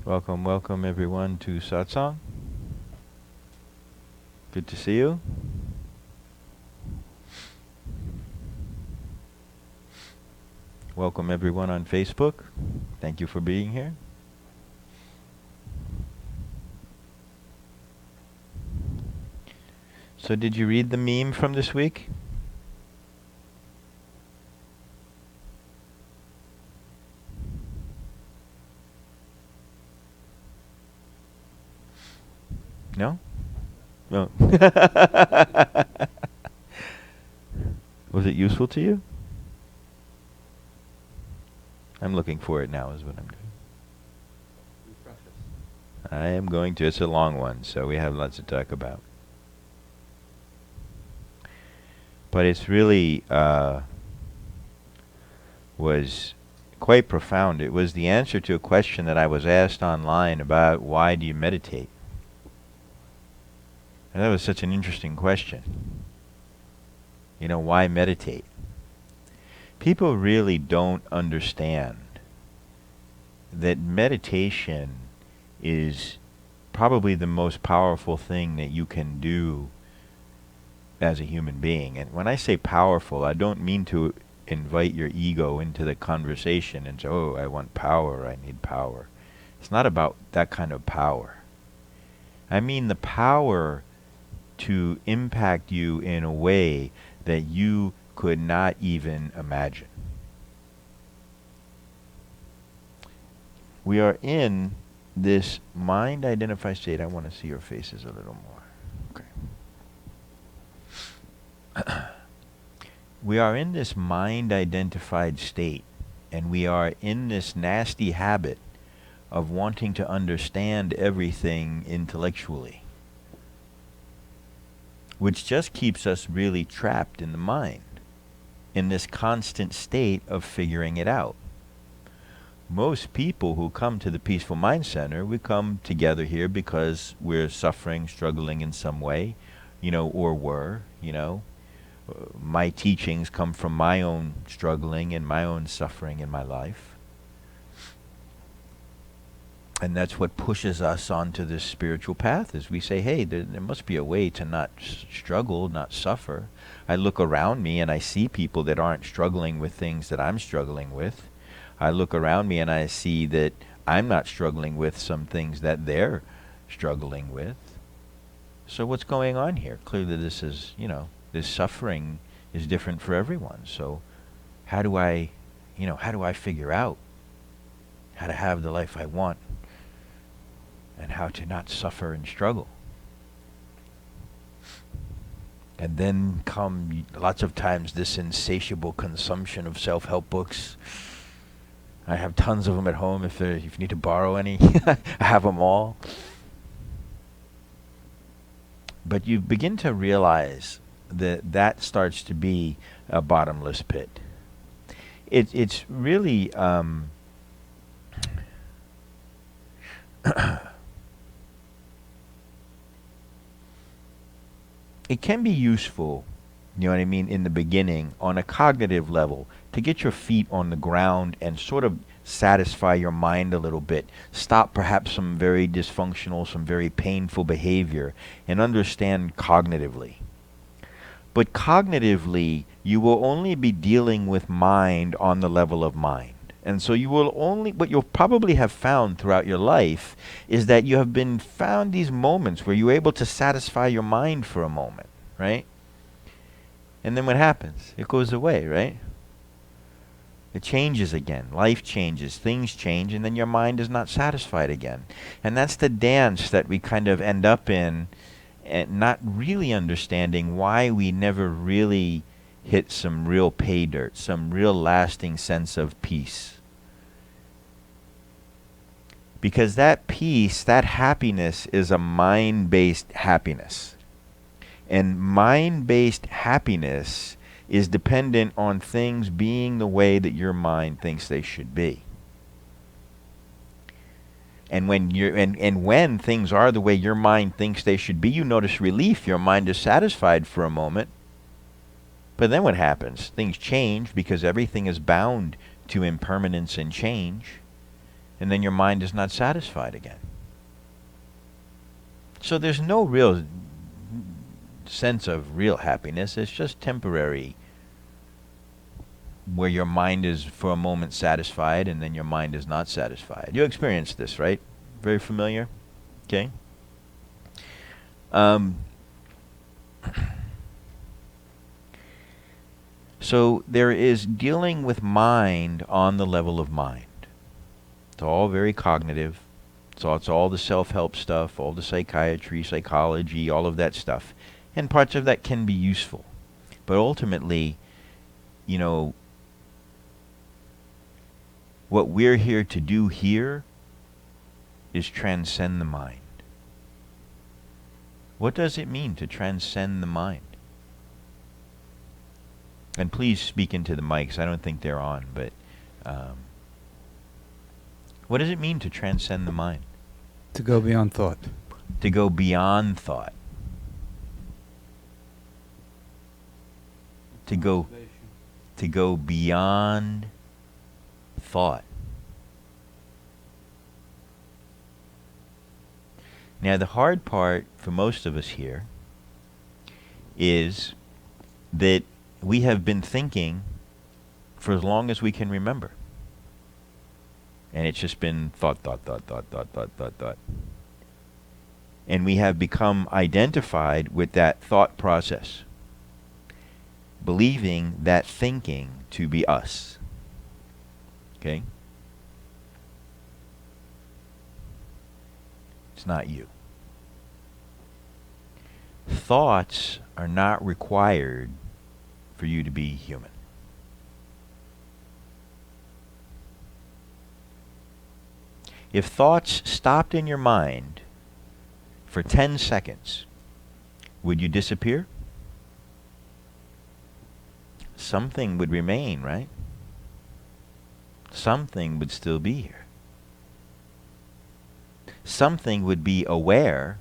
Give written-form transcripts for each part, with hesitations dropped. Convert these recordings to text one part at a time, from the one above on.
Welcome, welcome everyone to Satsang. Good to see you. Welcome everyone on Facebook. Thank you for being here. So did you read the meme from this week? No? No. Was it useful to you? I'm looking for it now is what I'm doing. I am going to. It's a long one, so we have lots to talk about. But it's really was quite profound. It was the answer to a question that I was asked online about why do you meditate? And that was such an interesting question. You know, why meditate? People really don't understand that meditation is probably the most powerful thing that you can do as a human being. And when I say powerful, I don't mean to invite your ego into the conversation and say, oh, I want power, I need power. It's not about that kind of power. I mean the power to impact you in a way that you could not even imagine. We are in this mind-identified state. I want to see your faces a little more. Okay. We are in this mind-identified state, and we are in this nasty habit of wanting to understand everything intellectually, which just keeps us really trapped in the mind, in this constant state of figuring it out. Most people who come to the Peaceful Mind Center, we come together here because we're suffering, struggling in some way, or were, my teachings come from my own struggling and my own suffering in my life. And that's what pushes us onto this spiritual path, is we say, hey, there must be a way to not struggle, not suffer. I look around me and I see people that aren't struggling with things that I'm struggling with. I look around me and I see that I'm not struggling with some things that they're struggling with. So what's going on here? Clearly this is, this suffering is different for everyone. So how do I figure out how to have the life I want and how to not suffer and struggle? And then come lots of times this insatiable consumption of self-help books. I have tons of them at home. If you need to borrow any, I have them all. But you begin to realize that starts to be a bottomless pit. It's really it can be useful, in the beginning on a cognitive level to get your feet on the ground and sort of satisfy your mind a little bit. Stop perhaps some very dysfunctional, some very painful behavior and understand cognitively. But cognitively, you will only be dealing with mind on the level of mind. And so what you'll probably have found throughout your life is that you have been found these moments where you're able to satisfy your mind for a moment, right? And then what happens? It goes away, right? It changes again. Life changes, things change, and then your mind is not satisfied again. And that's the dance that we kind of end up in, and not really understanding why we never really hit some real pay dirt, some real lasting sense of peace. Because that peace, that happiness is a mind-based happiness. And mind-based happiness is dependent on things being the way that your mind thinks they should be. And when things are the way your mind thinks they should be, you notice relief. Your mind is satisfied for a moment. But then what happens? Things change because everything is bound to impermanence and change. and then your mind is not satisfied again. So there's no real sense of real happiness. It's just temporary, where your mind is for a moment satisfied and then your mind is not satisfied. You experienced this, right? Very familiar? Okay. So there is dealing with mind on the level of mind. It's all very cognitive. So it's all the self-help stuff, all the psychiatry, psychology, all of that stuff. And parts of that can be useful. But ultimately, you know, what we're here to do here is transcend the mind. What does it mean to transcend the mind? And please speak into the mics. I don't think they're on, but what does it mean to transcend the mind? To go beyond thought. To go beyond thought. To go beyond thought. Now the hard part for most of us here is that we have been thinking for as long as we can remember. And it's just been thought. And we have become identified with that thought process, believing that thinking to be us. Okay? It's not you. Thoughts are not required for you to be human. If thoughts stopped in your mind for 10 seconds, would you disappear? Something would remain, right? Something would still be here. Something would be aware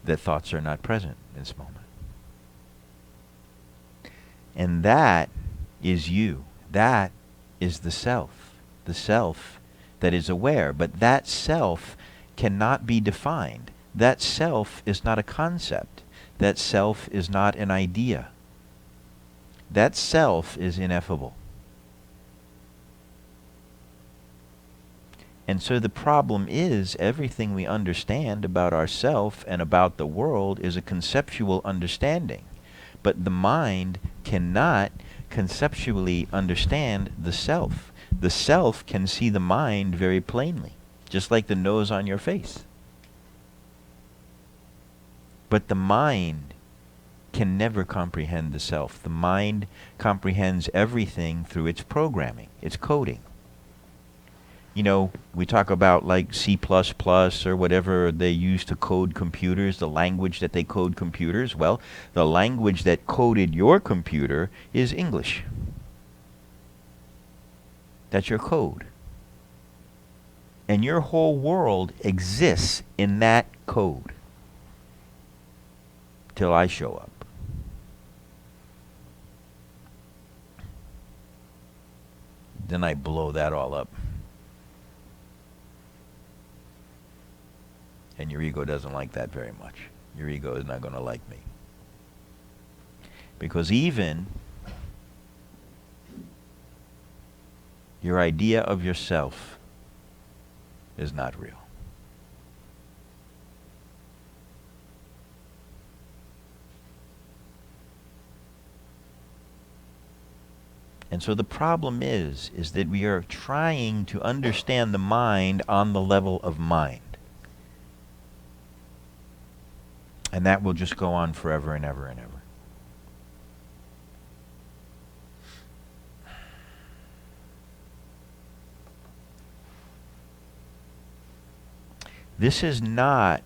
that thoughts are not present in this moment. And that is you. That is the self. The self that is aware. But that self cannot be defined. That self is not a concept. That self is not an idea. That self is ineffable. And so the problem is everything we understand about ourself and about the world is a conceptual understanding. But the mind cannot conceptually understand the self. The self can see the mind very plainly, just like the nose on your face. But the mind can never comprehend the self. The mind comprehends everything through its programming, its coding. You know, we talk about like C++ or whatever they use to code computers, the language that they code computers. Well, the language that coded your computer is English. That's your code. And your whole world exists in that code till I show up. Then I blow that all up. And your ego doesn't like that very much. Your ego is not going to like me. Because even your idea of yourself is not real. And so the problem is that we are trying to understand the mind on the level of mind. And that will just go on forever and ever and ever. This is not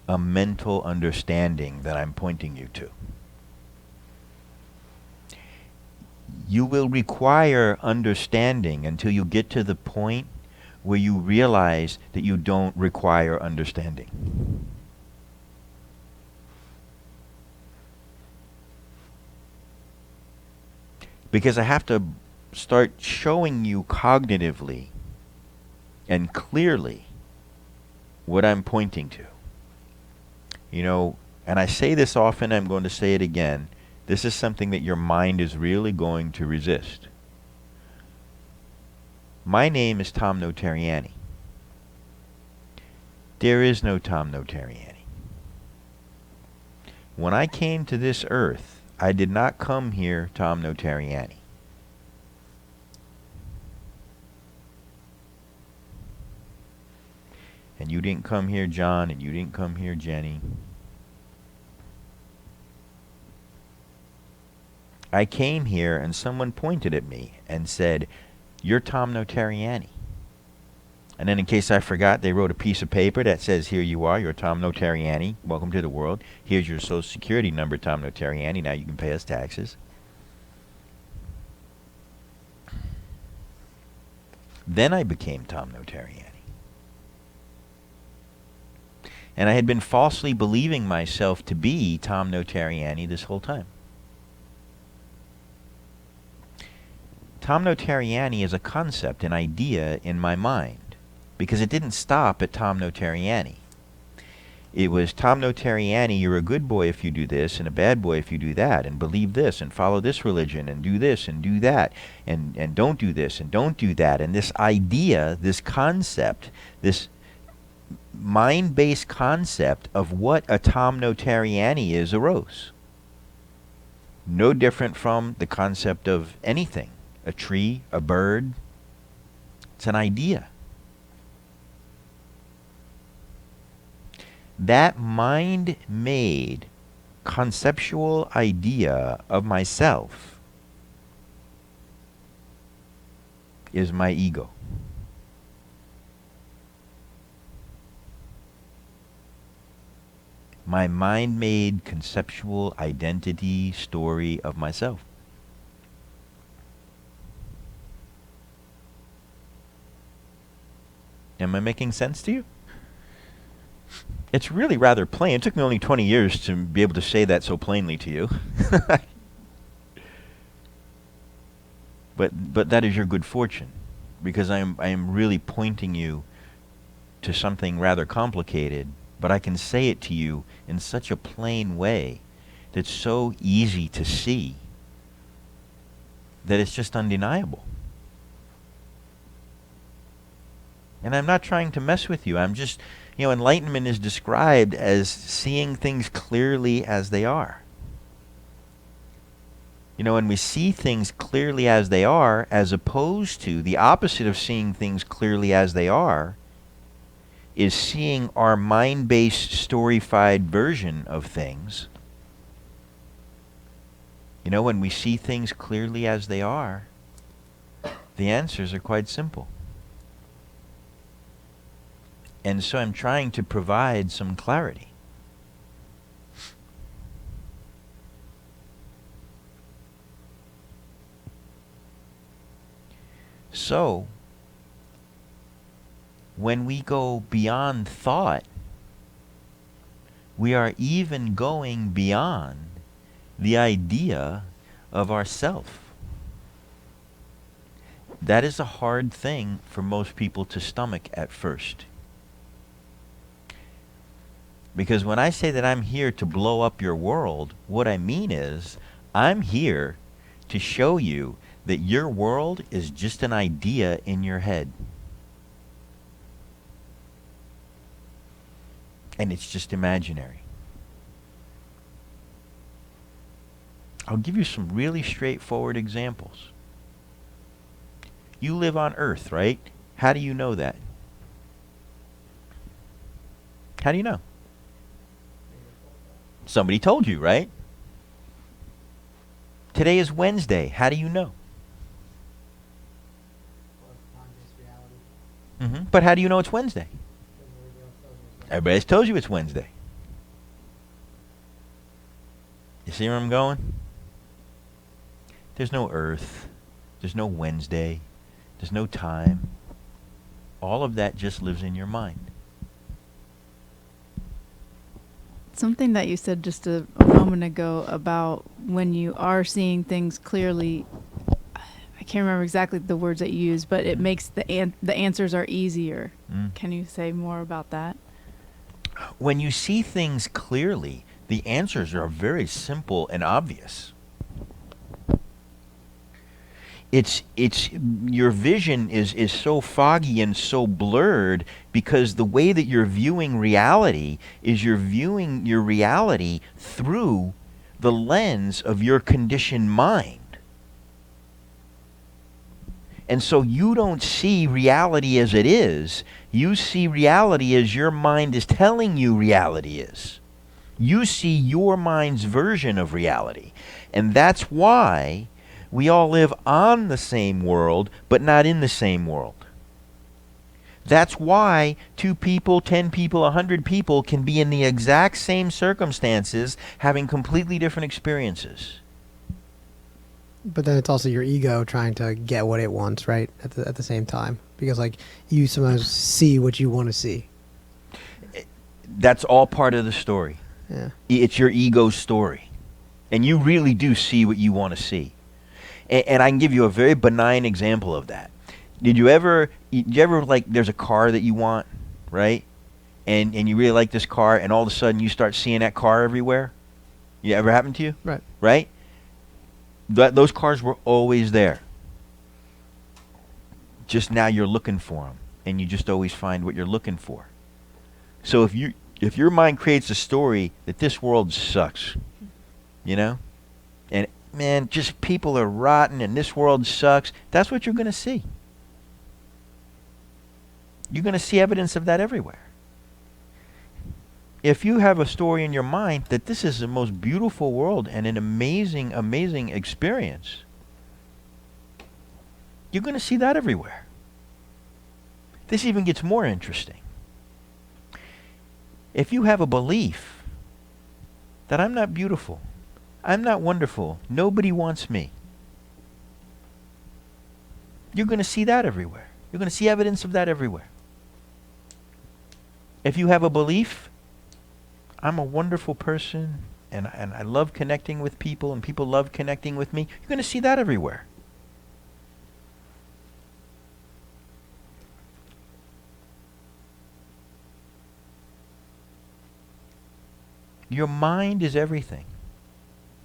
a mental understanding that I'm pointing you to. You will require understanding until you get to the point where you realize that you don't require understanding. Because I have to start showing you cognitively and clearly what I'm pointing to. And I say this often, I'm going to say it again. This is something that your mind is really going to resist. My name is Tom Notarianni. There is no Tom Notarianni. When I came to this earth, I did not come here Tom Notarianni. And you didn't come here, John, and you didn't come here, Jenny. I came here and someone pointed at me and said, "You're Tom Notarianni." And then in case I forgot, they wrote a piece of paper that says, "Here you are, you're Tom Notarianni. Welcome to the world. Here's your social security number, Tom Notarianni. Now you can pay us taxes." Then I became Tom Notarianni. And I had been falsely believing myself to be Tom Notarianni this whole time. Tom Notarianni is a concept, an idea in my mind, because it didn't stop at Tom Notarianni. It was Tom Notarianni, you're a good boy if you do this, and a bad boy if you do that, and believe this, and follow this religion, and do this, and do that, and don't do this, and don't do that. And this idea, this concept, this mind-based concept of what a Tom Notarianni is arose. No different from the concept of anything. A tree, a bird. It's an idea. That mind-made conceptual idea of myself is my ego. My mind-made conceptual identity story of myself. Am I making sense to you? It's really rather plain. It took me only 20 years to be able to say that so plainly to you. But that is your good fortune, because I am really pointing you to something rather complicated, but I can say it to you in such a plain way that's so easy to see that it's just undeniable. And I'm not trying to mess with you. I'm just, enlightenment is described as seeing things clearly as they are. When we see things clearly as they are, as opposed to the opposite of seeing things clearly as they are, is seeing our mind-based, story-fied version of things. When we see things clearly as they are, the answers are quite simple. And so I'm trying to provide some clarity. So, when we go beyond thought, we are even going beyond the idea of ourself. That is a hard thing for most people to stomach at first. Because when I say that I'm here to blow up your world, what I mean is I'm here to show you that your world is just an idea in your head. And it's just imaginary. I'll give you some really straightforward examples. You live on Earth, right? How do you know that? How do you know? Somebody told you, right? Today is Wednesday. How do you know? But how do you know it's Wednesday? Everybody's told you it's Wednesday. You see where I'm going? There's no Earth. There's no Wednesday. There's no time. All of that just lives in your mind. Something that you said just a moment ago about when you are seeing things clearly, I can't remember exactly the words that you used, but it makes the answers are easier. Mm. Can you say more about that? When you see things clearly, the answers are very simple and obvious. It's your vision is so foggy and so blurred because the way that you're viewing reality is you're viewing your reality through the lens of your conditioned mind. And so you don't see reality as it is. You see reality as your mind is telling you reality is. You see your mind's version of reality. And that's why we all live on the same world, but not in the same world. That's why 2 people, 10 people, 100 people can be in the exact same circumstances having completely different experiences. But then it's also your ego trying to get what it wants, right? At the same time, because like you sometimes see what you want to see. That's all part of the story. Yeah. It's your ego's story. And you really do see what you want to see. And I can give you a very benign example of that. Did you ever like, there's a car that you want, right? And you really like this car, and all of a sudden you start seeing that car everywhere? You ever happened to you? Right. Right? Those cars were always there. Just now you're looking for them, and you just always find what you're looking for. So if your mind creates a story that this world sucks, you know, and man, just people are rotten and this world sucks, that's what you're going to see. You're going to see evidence of that everywhere. If you have a story in your mind that this is the most beautiful world and an amazing, amazing experience, you're going to see that everywhere. This even gets more interesting. If you have a belief that I'm not beautiful, I'm not wonderful, nobody wants me, you're going to see that everywhere. You're going to see evidence of that everywhere. If you have a belief, I'm a wonderful person, and I love connecting with people, and people love connecting with me, you're going to see that everywhere. Your mind is everything.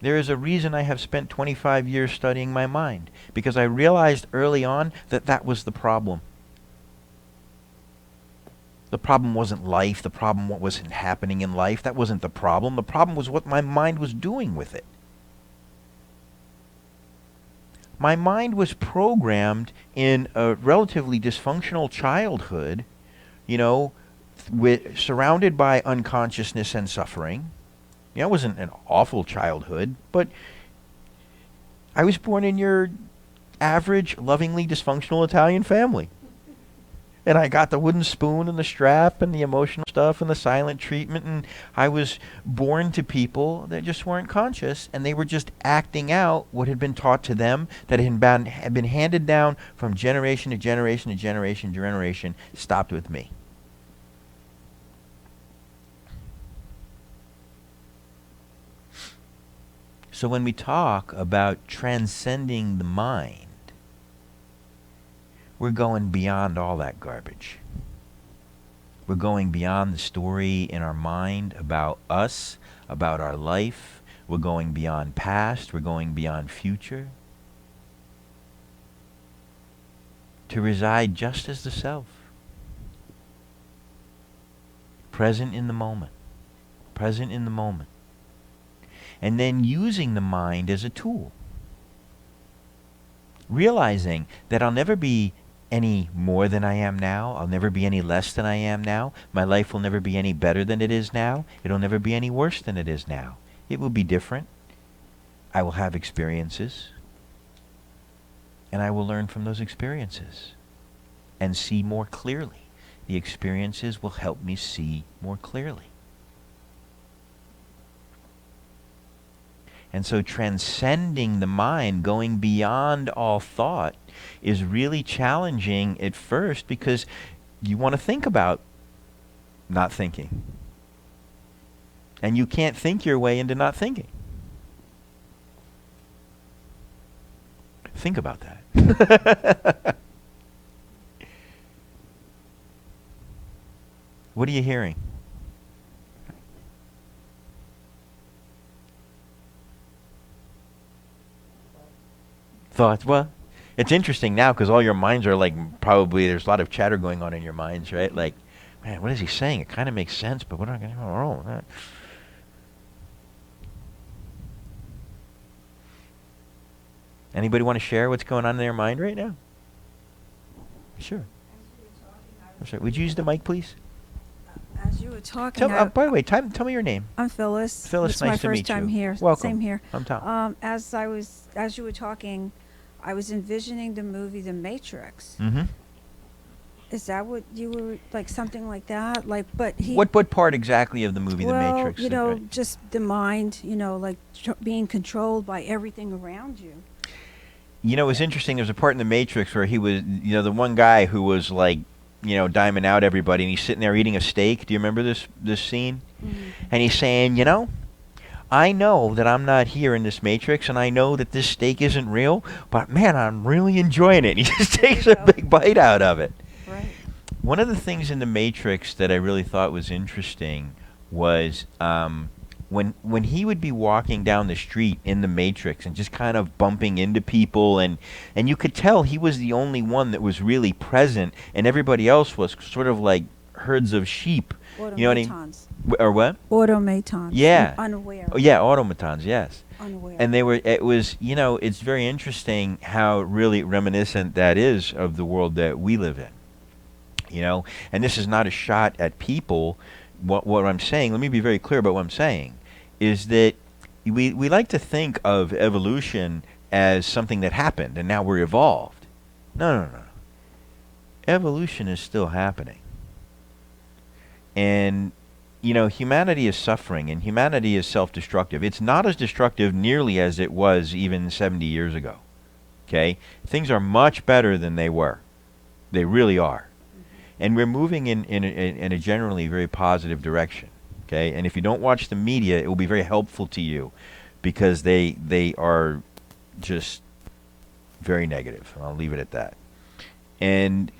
There is a reason I have spent 25 years studying my mind, because I realized early on that that was the problem. The problem wasn't life. The problem what wasn't happening in life. That wasn't the problem. The problem was what my mind was doing with it. My mind was programmed in a relatively dysfunctional childhood, you know, surrounded by unconsciousness and suffering. You know, it wasn't an awful childhood, but I was born in your average, lovingly dysfunctional Italian family. And I got the wooden spoon and the strap and the emotional stuff and the silent treatment, and I was born to people that just weren't conscious, and they were just acting out what had been taught to them, that had been handed down from generation to generation to generation to generation, stopped with me. So when we talk about transcending the mind, we're going beyond all that garbage. We're going beyond the story in our mind about us, about our life. We're going beyond past. We're going beyond future. To reside just as the self. Present in the moment. Present in the moment. And then using the mind as a tool. Realizing that I'll never be any more than I am now. I'll never be any less than I am now. My life will never be any better than it is now. It'll never be any worse than it is now. It will be different. I will have experiences. And I will learn from those experiences and see more clearly. The experiences will help me see more clearly. And so transcending the mind, going beyond all thought, is really challenging at first because you want to think about not thinking. And you can't think your way into not thinking. Think about that. What are you hearing? Thoughts? Well, it's interesting now because all your minds are like, probably there's a lot of chatter going on in your minds, right? Like, man, what is he saying? It kind of makes sense, but what am I going to wrong with that? Anybody want to share what's going on in their mind right now? Sure. I'm sorry. Would you use the mic, please? As you were talking, By the way, tell me your name. I'm Phyllis. Phyllis, It's nice my to meet first time you. here. Welcome. Same here. I'm Tom. As you were talking, I was envisioning the movie The Matrix. Mm-hmm. Is that what you were like? Something like that? Like, but he. What part exactly of the movie The Matrix? You know, right? just the mind. You know, like being controlled by everything around you. You know, it was interesting. There was a part in The Matrix where he was, you know, the one guy who was like, you know, diming out everybody, and he's sitting there eating a steak. Do you remember this scene? Mm-hmm. And he's saying, you know, I know that I'm not here in this Matrix, and I know that this steak isn't real, but man, I'm really enjoying it. And he just takes a big bite out of it. Right. One of the things in The Matrix that I really thought was interesting was when he would be walking down the street in The Matrix and just kind of bumping into people, and you could tell he was the only one that was really present, and everybody else was sort of like herds of sheep. You know what I mean? Or what? Automatons. Yeah. Unaware. Oh, yeah, automatons, yes. Unaware. And it was, you know, it's very interesting how really reminiscent that is of the world that we live in. You know, and this is not a shot at people. What I'm saying, let me be very clear about what I'm saying, is that we like to think of evolution as something that happened and now we're evolved. No. Evolution is still happening. And, you know, humanity is suffering and humanity is self-destructive. It's not as destructive nearly as it was even 70 years ago. Okay? Things are much better than they were. They really are. And we're moving in a generally very positive direction. Okay? And if you don't watch the media, it will be very helpful to you because they are just very negative. I'll leave it at that. And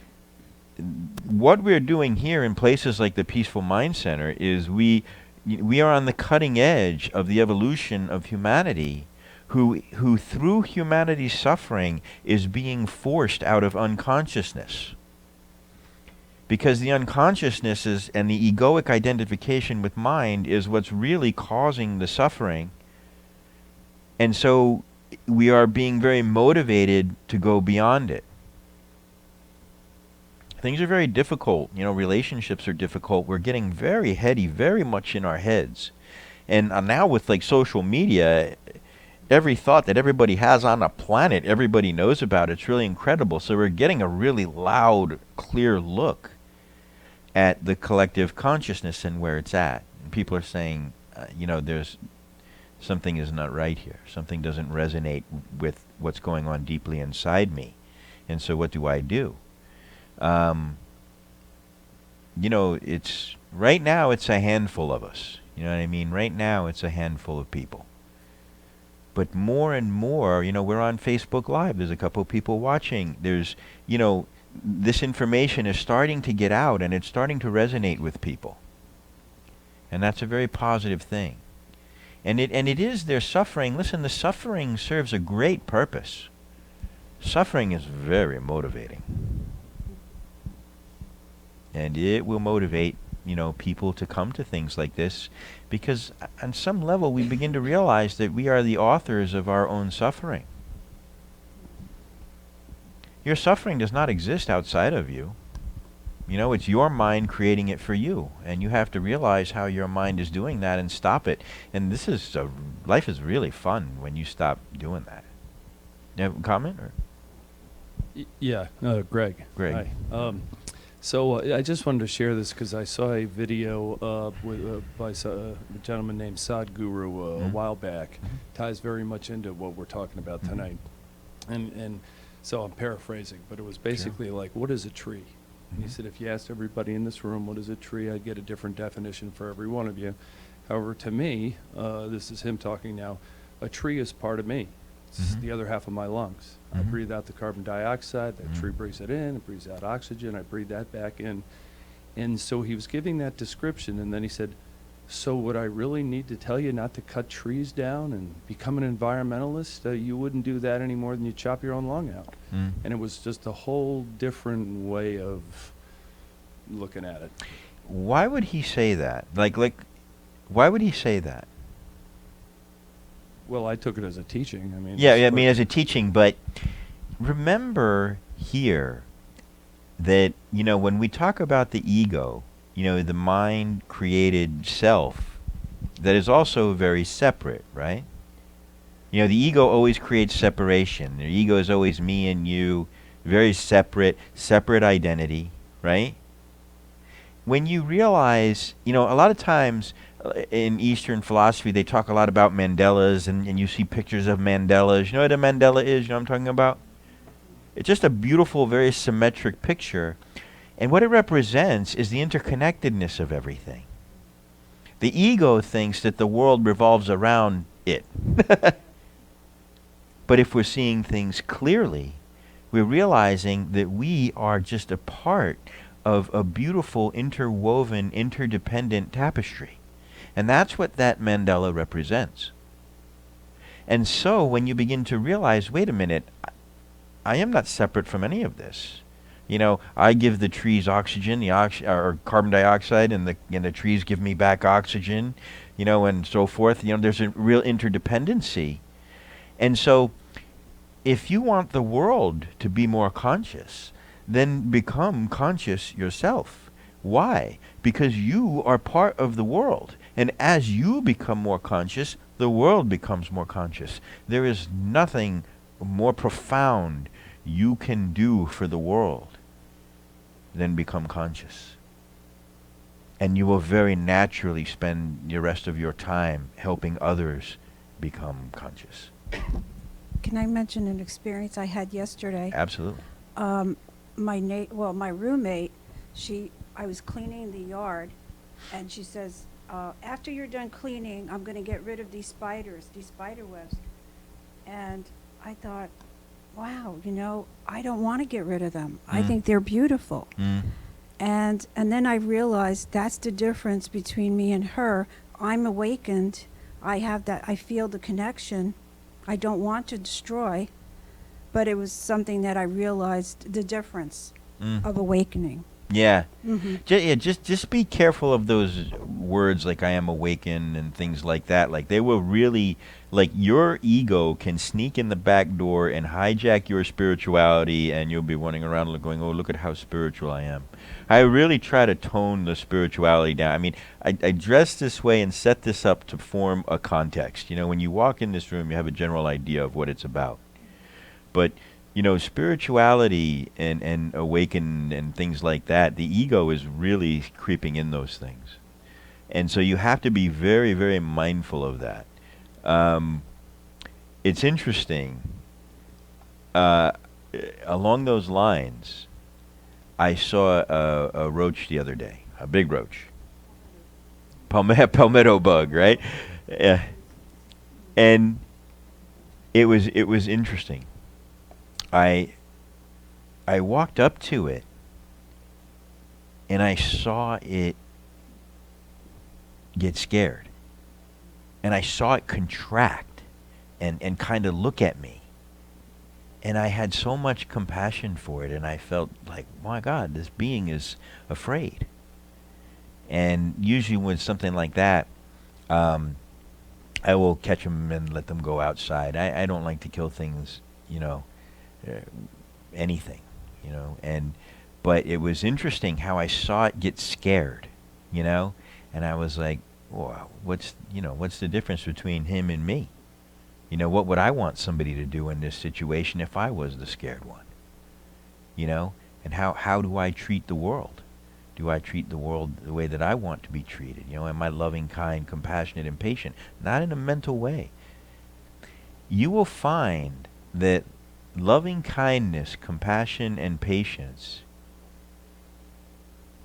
what we're doing here in places like the Peaceful Mind Center is we are on the cutting edge of the evolution of humanity, who through humanity's suffering is being forced out of unconsciousness. Because the unconsciousness and the egoic identification with mind is what's really causing the suffering. And so we are being very motivated to go beyond it. Things are very difficult. You know, relationships are difficult. We're getting very heady, very much in our heads. And now with like social media, every thought that everybody has on the planet, everybody knows about. It's really incredible. So we're getting a really loud, clear look at the collective consciousness and where it's at. And people are saying, you know, something is not right here. Something doesn't resonate with what's going on deeply inside me. And so what do I do? You know, right now it's a handful of us. You know what I mean? Right now it's a handful of people. But more and more, you know, we're on Facebook Live. There's a couple of people watching. There's, you know, this information is starting to get out and it's starting to resonate with people. And that's a very positive thing. And it is their suffering. Listen, the suffering serves a great purpose. Suffering is very motivating. And it will motivate, you know, people to come to things like this because on some level we begin to realize that we are the authors of our own suffering. Your suffering does not exist outside of you. You know, it's your mind creating it for you. And you have to realize how your mind is doing that and stop it. And life is really fun when you stop doing that. You have a comment? Or? Yeah, Greg. Greg. Hi. So I just wanted to share this because I saw a video by a gentleman named Sadhguru a while back. Ties very much into what we're talking about tonight. And so I'm paraphrasing, but it was basically like, what is a tree? And he said, if you asked everybody in this room, what is a tree, I'd get a different definition for every one of you. However, to me, this is him talking now, a tree is part of me. It's Mhm. the other half of my lungs. I Mhm. breathe out the carbon dioxide, that Mhm. tree breathes it in, it breathes out oxygen, I breathe that back in. And so he was giving that description, and then he said, so would I really need to tell you not to cut trees down and become an environmentalist? You wouldn't do that any more than you chop your own lung out. Mm. And it was just a whole different way of looking at it. Why would he say that? Why would he say that? Well, I took it as a teaching. I mean, Yeah, it's I mean, what- as a teaching, but remember here that, when we talk about the ego, the mind created self, that is also very separate, right? The ego always creates separation. The ego is always me and you, very separate identity, right? When you realize, a lot of times in Eastern philosophy, they talk a lot about Mandelas, and you see pictures of Mandelas. You know what a Mandela is? You know what I'm talking about? It's just a beautiful, very symmetric picture. And what it represents is the interconnectedness of everything. The ego thinks that the world revolves around it. But if we're seeing things clearly, we're realizing that we are just a part of a beautiful, interwoven, interdependent tapestry. And that's what that mandala represents. And so when you begin to realize, wait a minute, I am not separate from any of this. I give the trees oxygen, or carbon dioxide, and the trees give me back oxygen, and so forth. There's a real interdependency. And so if you want the world to be more conscious, then become conscious yourself. Why? Because you are part of the world. And as you become more conscious, the world becomes more conscious. There is nothing more profound you can do for the world than become conscious. And you will very naturally spend the rest of your time helping others become conscious. Can I mention an experience I had yesterday? Absolutely. My roommate, I was cleaning the yard, and she says, after you're done cleaning, I'm going to get rid of these spiders, these spider webs. And I thought, wow, I don't want to get rid of them. I think they're beautiful. Mm. And then I realized that's the difference between me and her. I'm awakened. I feel the connection. I don't want to destroy, but it was something that I realized the difference of awakening. Yeah. Mm-hmm. Just be careful of those words like I am awakened and things like that. Like they will really, like your ego can sneak in the back door and hijack your spirituality, and you'll be running around going, oh, look at how spiritual I am. I really try to tone the spirituality down. I mean, I dress this way and set this up to form a context. When you walk in this room, you have a general idea of what it's about. But spirituality and awaken and things like that, the ego is really creeping in those things. And so you have to be very, very mindful of that. It's interesting. Along those lines, I saw a roach the other day, a big roach. Palmetto bug, right? And it was interesting. I walked up to it, and I saw it get scared. And I saw it contract and kind of look at me. And I had so much compassion for it, and I felt like, my God, this being is afraid. And usually when something like that, I will catch them and let them go outside. I don't like to kill things, anything, but it was interesting how I saw it get scared, and I was like, well, what's the difference between him and me? What would I want somebody to do in this situation if I was the scared one? And how do I treat the world? Do I treat the world the way that I want to be treated? Am I loving, kind, compassionate, and patient? Not in a mental way. You will find that loving kindness, compassion, and patience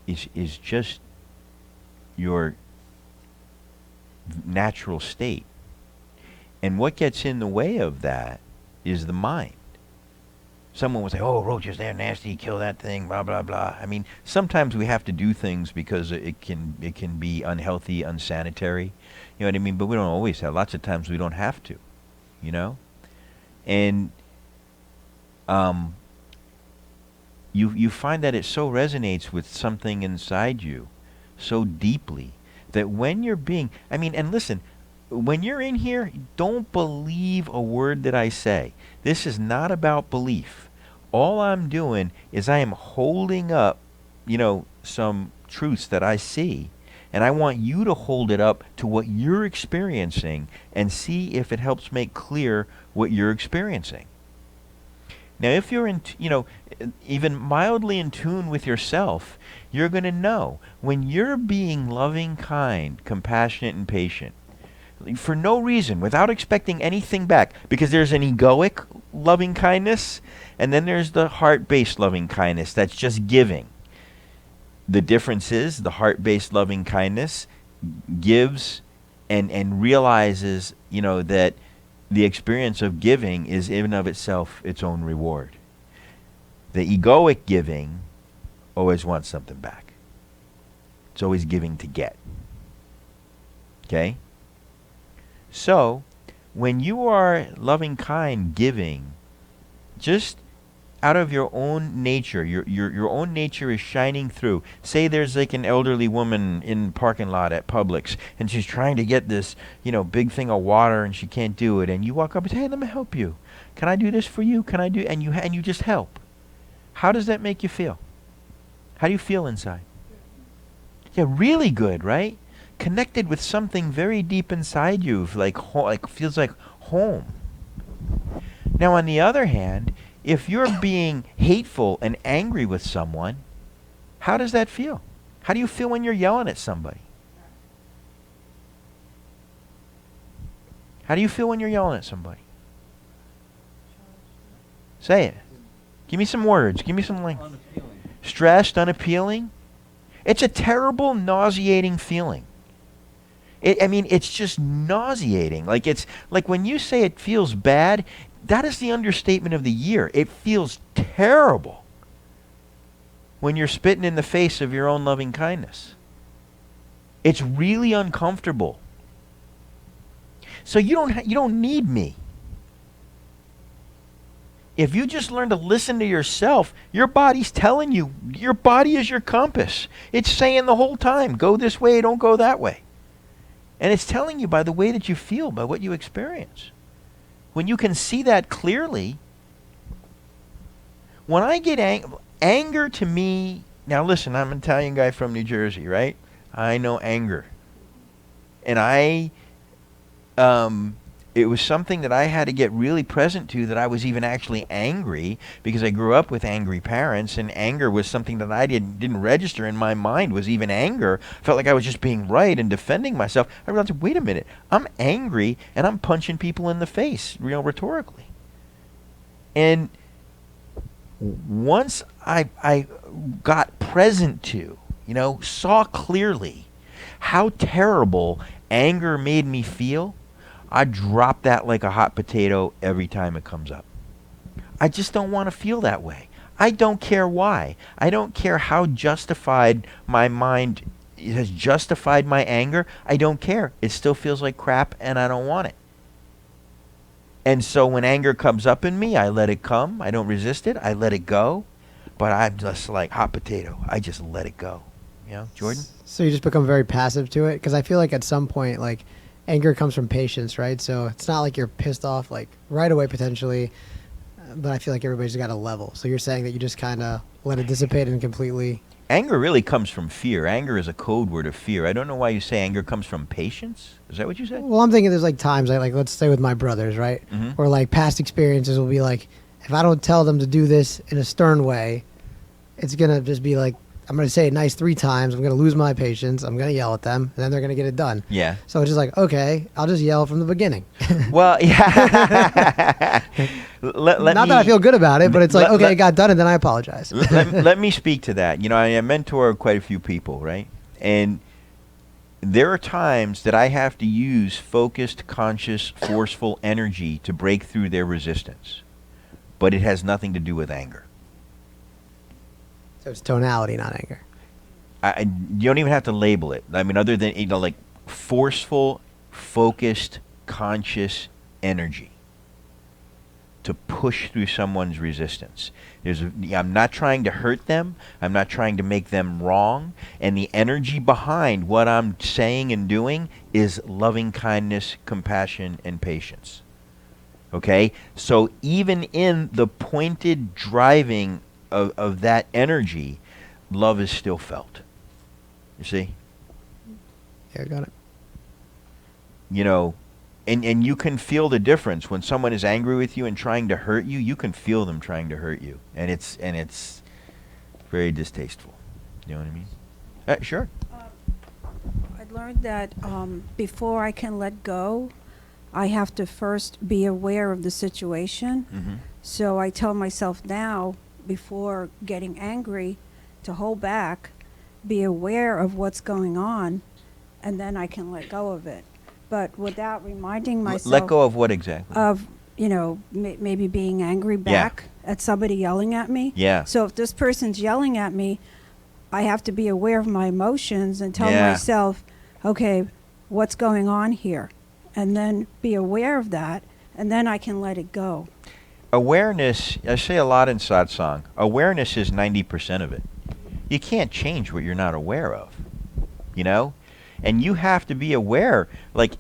is just your natural state. And what gets in the way of that is the mind. Someone will say, "Oh, roaches, they're nasty. Kill that thing." Blah blah blah. I mean, sometimes we have to do things because it can be unhealthy, unsanitary. You know what I mean? But we don't always have. Lots of times we don't have to. You know, and you find that it so resonates with something inside you so deeply that when you're being, I mean, and listen, when you're in here, don't believe a word that I say. This is not about belief. All I'm doing is I am holding up, you know, some truths that I see, and I want you to hold it up to what you're experiencing and see if it helps make clear what you're experiencing. Now, if you're even mildly in tune with yourself, you're going to know when you're being loving, kind, compassionate, and patient, for no reason, without expecting anything back, because there's an egoic loving kindness, and then there's the heart-based loving kindness that's just giving. The difference is the heart-based loving kindness gives and realizes, you know, that the experience of giving is in and of itself its own reward. The egoic giving always wants something back. It's always giving to get. Okay? So, when you are loving, kind, giving, just out of your own nature, your own nature is shining through. Say there's like an elderly woman in the parking lot at Publix, and she's trying to get this, you know, big thing of water, and she can't do it. And you walk up and say, "Hey, let me help you. Can I do this for you? Can I do?" And you just help. How does that make you feel? How do you feel inside? Yeah, really good, right? Connected with something very deep inside you, like feels like home. Now, on the other hand, if you're being hateful and angry with someone, how does that feel? How do you feel when you're yelling at somebody? How do you feel when you're yelling at somebody? Say it. Give me some words. Give me some language. Stressed, unappealing. It's a terrible, nauseating feeling. It's just nauseating. Like it's like when you say it feels bad, that is the understatement of the year. It feels terrible when you're spitting in the face of your own loving kindness. It's really uncomfortable. So you don't need me. If you just learn to listen to yourself, your body's telling you. Your body is your compass. It's saying the whole time, go this way, don't go that way. And it's telling you by the way that you feel, by what you experience. When you can see that clearly, when I get anger to me, now listen, I'm an Italian guy from New Jersey, right? I know anger. And it was something that I had to get really present to, that I was even actually angry, because I grew up with angry parents, and anger was something that I didn't register in my mind was even anger. I felt like I was just being right and defending myself. I realized, wait a minute, I'm angry and I'm punching people in the face, rhetorically. And once I got present to, saw clearly how terrible anger made me feel, I drop that like a hot potato every time it comes up. I just don't want to feel that way. I don't care why. I don't care how justified my mind has justified my anger. I don't care. It still feels like crap, and I don't want it. And so when anger comes up in me, I let it come. I don't resist it. I let it go. But I'm just like hot potato. I just let it go. Jordan? So you just become very passive to it? Because I feel like at some point, like, anger comes from patience, right? So it's not like you're pissed off like right away potentially, but I feel like everybody's got a level. So you're saying that you just kind of let it dissipate and completely... Anger really comes from fear. Anger is a code word of fear. I don't know why you say anger comes from patience. Is that what you said? Well, I'm thinking there's like times, like let's say with my brothers, right? Mm-hmm. Or like past experiences will be like, if I don't tell them to do this in a stern way, it's going to just be like, I'm going to say it nice 3 times. I'm going to lose my patience. I'm going to yell at them, and then they're going to get it done. Yeah. So it's just like, okay, I'll just yell from the beginning. Well, yeah. Not that I feel good about it, but it's like, okay, it got done, and then I apologize. let me speak to that. I mentor quite a few people, right? And there are times that I have to use focused, conscious, forceful energy to break through their resistance. But it has nothing to do with anger. So it's tonality, not anger. You don't even have to label it. I mean, other than, like forceful, focused, conscious energy to push through someone's resistance. I'm not trying to hurt them. I'm not trying to make them wrong. And the energy behind what I'm saying and doing is loving kindness, compassion, and patience. Okay? So even in the pointed driving of that energy, love is still felt. You see? Yeah, I got it. You know, and you can feel the difference when someone is angry with you and trying to hurt you. You can feel them trying to hurt you, and it's very distasteful. You know what I mean? Sure. I learned that before I can let go, I have to first be aware of the situation. Mm-hmm. So I tell myself now, before getting angry, to hold back, be aware of what's going on, and then I can let go of it. But without reminding myself Let go of what exactly? of, maybe being angry back at somebody yelling at me. Yeah. So if this person's yelling at me, I have to be aware of my emotions and tell Yeah. myself, okay, what's going on here? And then be aware of that, and then I can let it go. Awareness, I say a lot in Satsang, awareness is 90% of it. You can't change what you're not aware of, you know? And you have to be aware. Like,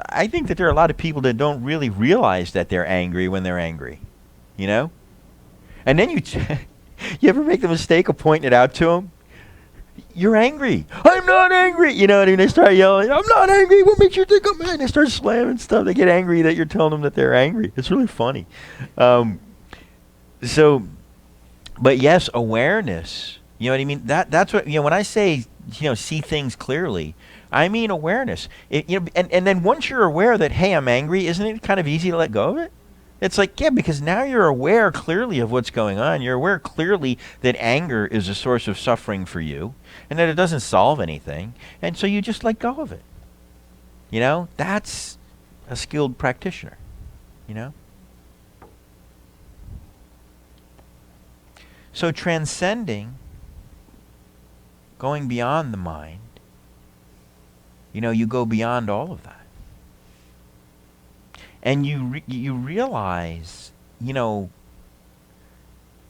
I think that there are a lot of people that don't really realize that they're angry when they're angry, you know? And then you ever make the mistake of pointing it out to them? You're angry. I'm not angry. You know, and they start yelling, I'm not angry. What makes you think I'm angry? They start slamming stuff. They get angry that you're telling them that they're angry. It's really funny. But yes, awareness. You know what I mean? That's what, when I say, see things clearly, I mean awareness. And then once you're aware that, hey, I'm angry, isn't it kind of easy to let go of it? It's like, yeah, because now you're aware clearly of what's going on. You're aware clearly that anger is a source of suffering for you and that it doesn't solve anything. And so you just let go of it. That's a skilled practitioner, So transcending, going beyond the mind, you go beyond all of that. And you realize,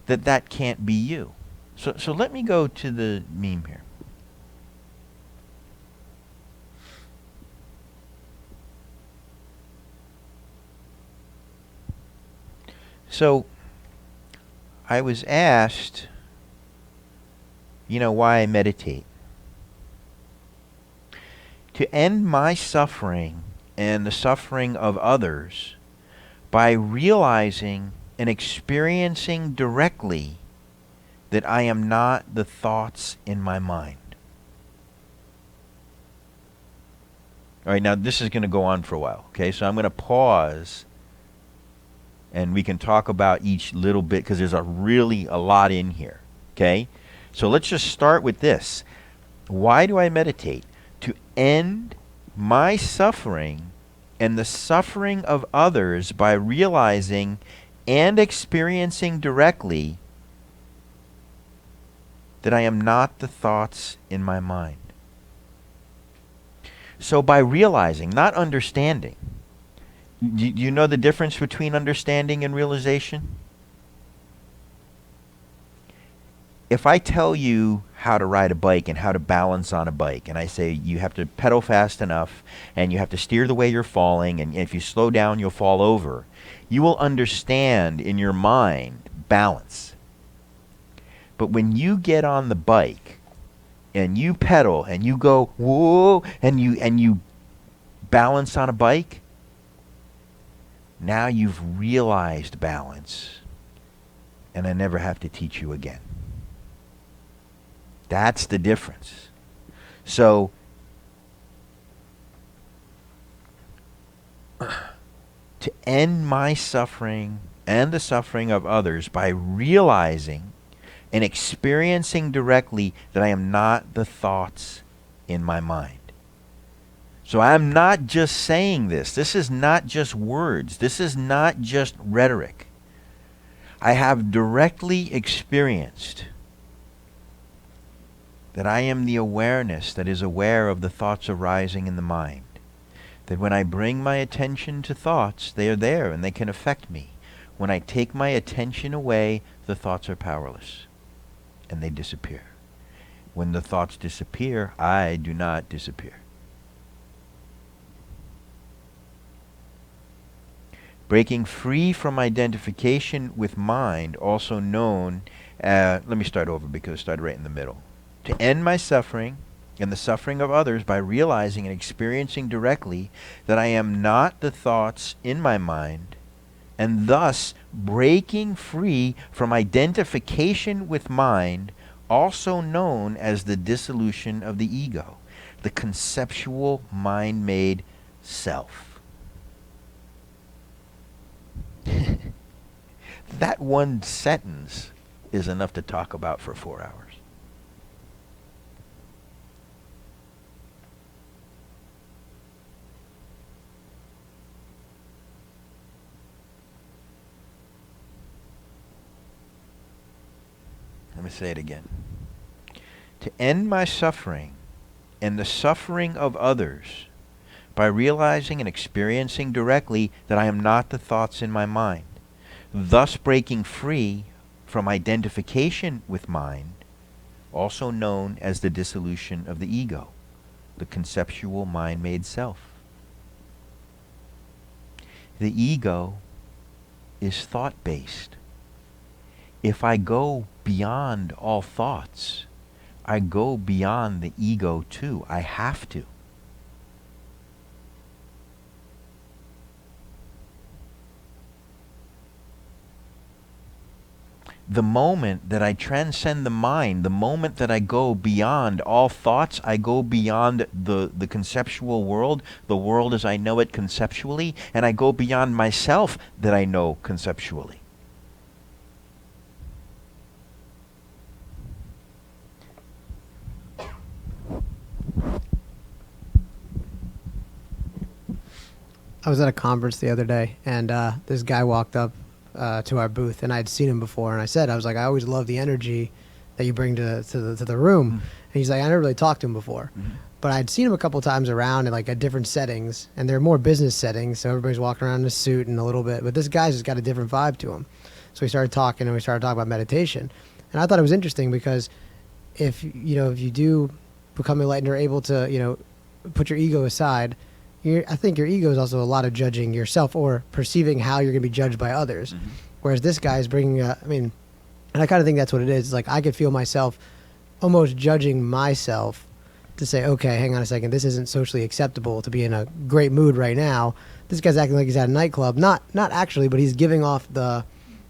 that can't be you. So let me go to the meme here. So I was asked, why I meditate. To end my suffering and the suffering of others by realizing and experiencing directly that I am not the thoughts in my mind. All right, now this is going to go on for a while, okay? So I'm going to pause and we can talk about each little bit because there's a lot in here, okay? So let's just start with this. Why do I meditate? To end my suffering and the suffering of others by realizing and experiencing directly that I am not the thoughts in my mind. So by realizing, not understanding. Do you know the difference between understanding and realization? If I tell you how to ride a bike and how to balance on a bike, and I say you have to pedal fast enough and you have to steer the way you're falling, and if you slow down you'll fall over, you will understand in your mind balance. But when you get on the bike and you pedal and you go whoa and you balance on a bike, now you've realized balance, and I never have to teach you again. That's the difference. So, to end my suffering and the suffering of others by realizing and experiencing directly that I am not the thoughts in my mind. So I'm not just saying this. This is not just words. This is not just rhetoric. I have directly experienced that I am the awareness that is aware of the thoughts arising in the mind. That when I bring my attention to thoughts, they are there and they can affect me. When I take my attention away, the thoughts are powerless and they disappear. When the thoughts disappear, I do not disappear. Breaking free from identification with mind, also known, let me start over because it started right in the middle. To end my suffering and the suffering of others by realizing and experiencing directly that I am not the thoughts in my mind, and thus breaking free from identification with mind, also known as the dissolution of the ego, the conceptual mind-made self. That one sentence is enough to talk about for 4 hours. Let me say it again. To end my suffering and the suffering of others by realizing and experiencing directly that I am not the thoughts in my mind, thus breaking free from identification with mind, also known as the dissolution of the ego, the conceptual mind-made self. The ego is thought-based. If I go beyond all thoughts, I go beyond the ego too. I have to. The moment that I transcend the mind, the moment that I go beyond all thoughts, I go beyond the conceptual world, the world as I know it conceptually, and I go beyond myself that I know conceptually. I was at a conference the other day, and this guy walked up to our booth, and I'd seen him before, and I was like, I always love the energy that you bring to the room. Mm-hmm. And he's like, I never really talked to him before, but I'd seen him a couple times around in like at different settings, and they're more business settings, so everybody's walking around in a suit and a little bit, but this guy's just got a different vibe to him. So we started talking, and we started talking about meditation, and I thought it was interesting because if you do become enlightened or able to put your ego aside, I think your ego is also a lot of judging yourself or perceiving how you're going to be judged by others. Mm-hmm. Whereas this guy is bringing, and I kind of think that's what it is. It's like I could feel myself almost judging myself to say, okay, hang on a second, this isn't socially acceptable to be in a great mood right now. This guy's acting like he's at a nightclub. Not actually, but he's giving off the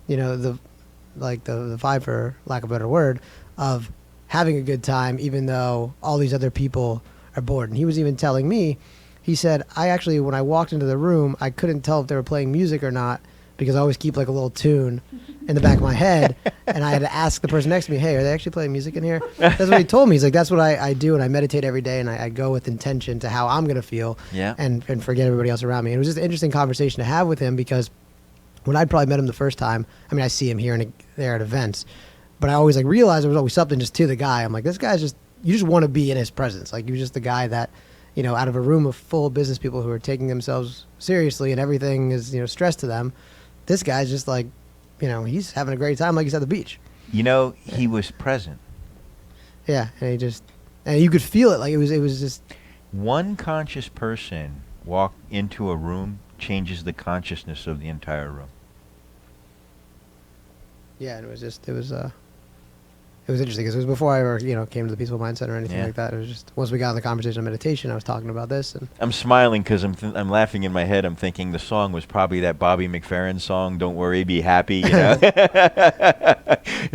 vibe, for lack of a better word, of having a good time, even though all these other people are bored. And he was even telling me, he said, when I walked into the room, I couldn't tell if they were playing music or not because I always keep like a little tune in the back of my head. And I had to ask the person next to me, hey, are they actually playing music in here? That's what he told me. He's like, that's what I do. And I meditate every day. And I go with intention to how I'm going to feel and forget everybody else around me. And it was just an interesting conversation to have with him because when I'd probably met him the first time, I see him here and there at events, but I always realized there was always something just to the guy. I'm like, this guy's you just want to be in his presence. Like, he was just the guy that, out of a room of full business people who are taking themselves seriously and everything is, stress to them, this guy's just like, he's having a great time like he's at the beach. He was present. Yeah, and you could feel it. Like it was just... One conscious person walk into a room changes the consciousness of the entire room. Yeah, and it was interesting because it was before I ever, came to the peaceful mindset or anything like that. It was just once we got in the conversation of meditation, I was talking about this, and I'm smiling because I'm laughing in my head. I'm thinking the song was probably that Bobby McFerrin song, "Don't Worry, Be Happy." Just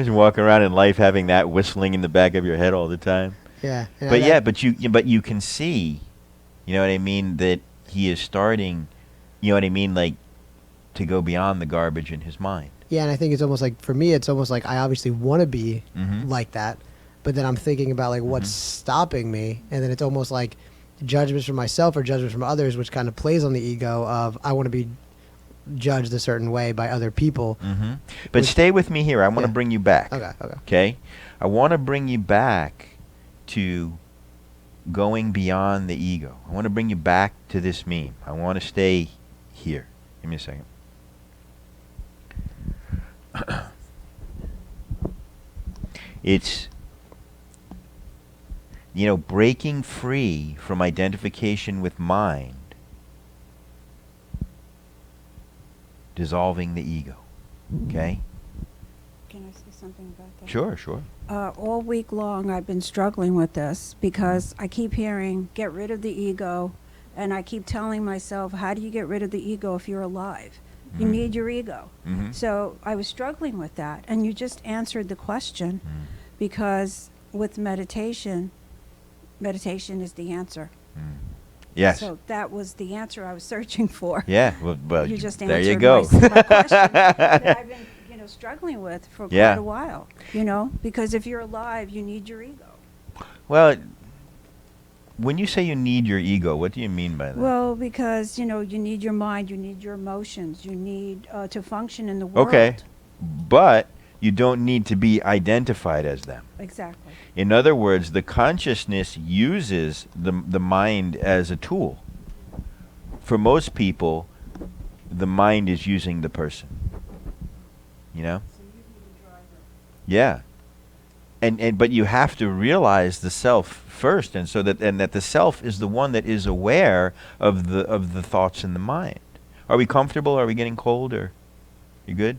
walking around in life having that whistling in the back of your head all the time. Yeah. But you can see, that he is starting, like to go beyond the garbage in his mind. Yeah, and I think it's almost like, for me, it's almost like I obviously want to be like that, but then I'm thinking about what's stopping me, and then it's almost like judgments from myself or judgments from others, which kind of plays on the ego of I want to be judged a certain way by other people. Mm-hmm. But Which- stay with me here. I want to Yeah. bring you back. Okay. Okay? I want to bring you back to going beyond the ego. I want to bring you back to this meme. I want to stay here. Give me a second. It's, breaking free from identification with mind, dissolving the ego. Okay? Can I say something about that? Sure, sure. All week long, I've been struggling with this because I keep hearing, get rid of the ego. And I keep telling myself, how do you get rid of the ego if you're alive? You Mhm. need your ego. Mhm. So I was struggling with that. And you just answered the question Mm. because with meditation is the answer. Mm. Yes. So that was the answer I was searching for. Yeah. Well, You just there you answered go. my question that I've been, struggling with for Yeah. quite a while. Because if you're alive, you need your ego. Well, when you say you need your ego, what do you mean by that? Well, because, you need your mind, you need your emotions, you need to function in the world. Okay. But you don't need to be identified as them. Exactly. In other words, the consciousness uses the mind as a tool. For most people, the mind is using the person. Yeah. But you have to realize the self first, and that the self is the one that is aware of the thoughts in the mind. Are we comfortable? Are we getting cold? Or you good?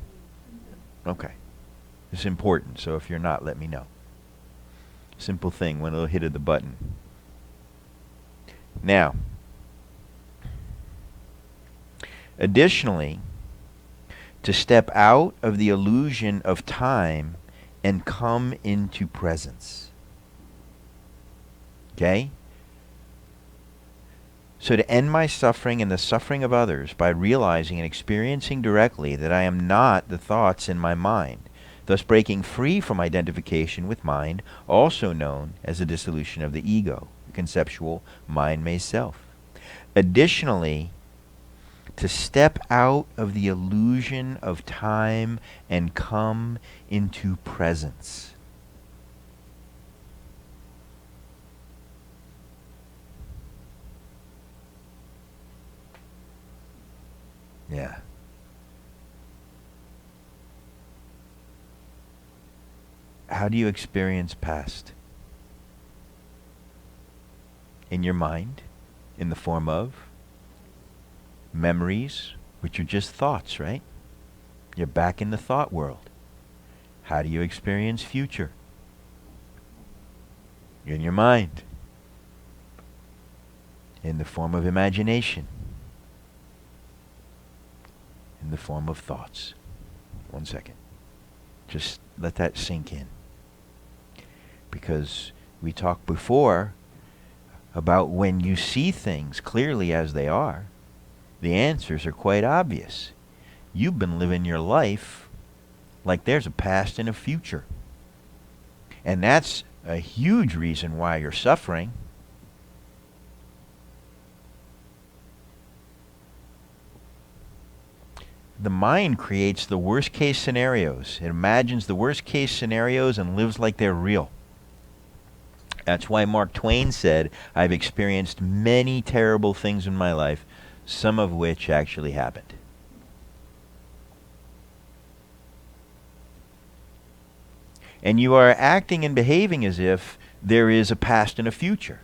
Okay. It's important. So if you're not, let me know. Simple thing. One little hit of the button. Now, additionally, to step out of the illusion of time and come into presence. Okay? So to end my suffering and the suffering of others by realizing and experiencing directly that I am not the thoughts in my mind, thus breaking free from identification with mind, also known as the dissolution of the ego, the conceptual mind-made self. Additionally, to step out of the illusion of time and come into presence. Yeah. How do you experience past? In your mind, in the form of memories, which are just thoughts, right? You're back in the thought world. How do you experience future? In your mind. In the form of imagination. In the form of thoughts. 1 second. Just let that sink in. Because we talked before about when you see things clearly as they are, the answers are quite obvious. You've been living your life like there's a past and a future. And that's a huge reason why you're suffering. The mind creates the worst case scenarios. It imagines the worst case scenarios and lives like they're real. That's why Mark Twain said, I've experienced many terrible things in my life, some of which actually happened. And you are acting and behaving as if there is a past and a future.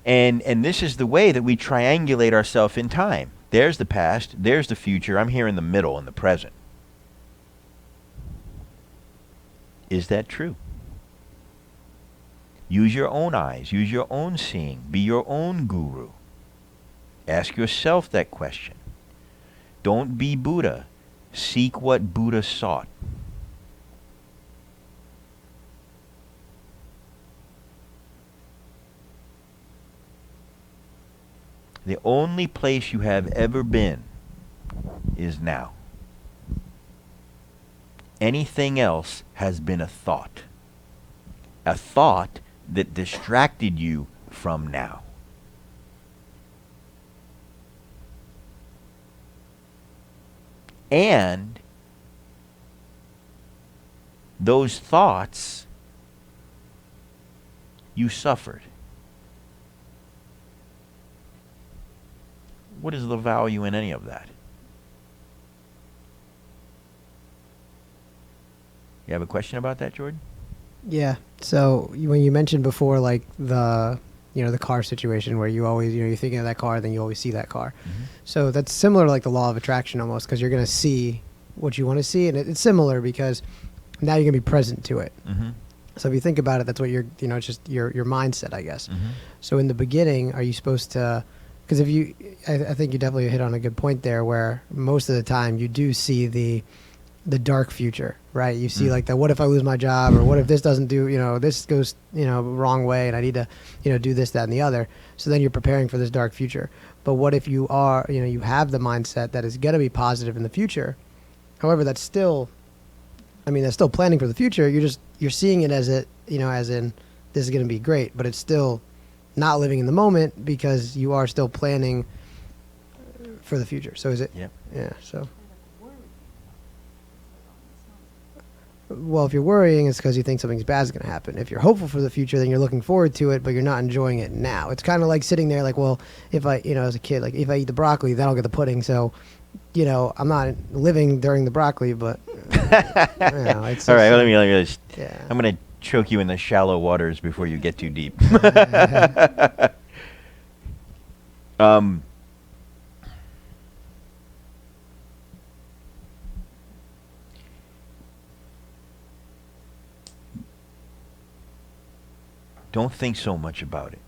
And this is the way that we triangulate ourselves in time. There's the past, there's the future, I'm here in the middle, in the present. Is that true? Use your own eyes, use your own seeing, be your own guru. Ask yourself that question. Don't be Buddha. Seek what Buddha sought. The only place you have ever been is now. Anything else has been a thought. A thought that distracted you from now. And those thoughts, you suffered. What is the value in any of that? You have a question about that, Jordan? Yeah. So when you mentioned before, like the car situation where you always, you're thinking of that car, then you always see that car. Mm-hmm. So that's similar to like the law of attraction almost, because you're going to see what you want to see. And it's similar because now you're going to be present to it. Mm-hmm. So if you think about it, that's what it's just your mindset, I guess. Mm-hmm. So in the beginning, are you supposed to, because I think you definitely hit on a good point there where most of the time you do see the dark future, right? You see like what if I lose my job, or what if this doesn't do, this goes, wrong way, and I need to, do this, that, and the other. So then you're preparing for this dark future. But what if you are, you have the mindset that is going to be positive in the future? However, that's still planning for the future. You're seeing it as as in this is going to be great, but it's still not living in the moment because you are still planning for the future. So is it? Yep. Yeah. So. Well, if you're worrying, it's because you think something bad is going to happen. If you're hopeful for the future, then you're looking forward to it, but you're not enjoying it now. It's kind of like sitting there like, well, if I, as a kid, like if I eat the broccoli, then I'll get the pudding. So, I'm not living during the broccoli, but, it's All right, just, let me just, yeah. I'm going to choke you in the shallow waters before you get too deep. Don't think so much about it.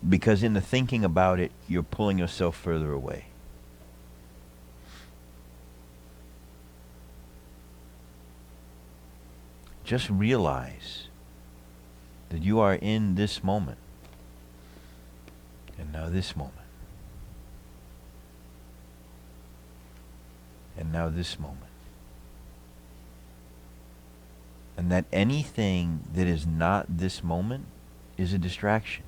Because in the thinking about it, you're pulling yourself further away. Just realize that you are in this moment. And now this moment. And now this moment. And that anything that is not this moment is a distraction.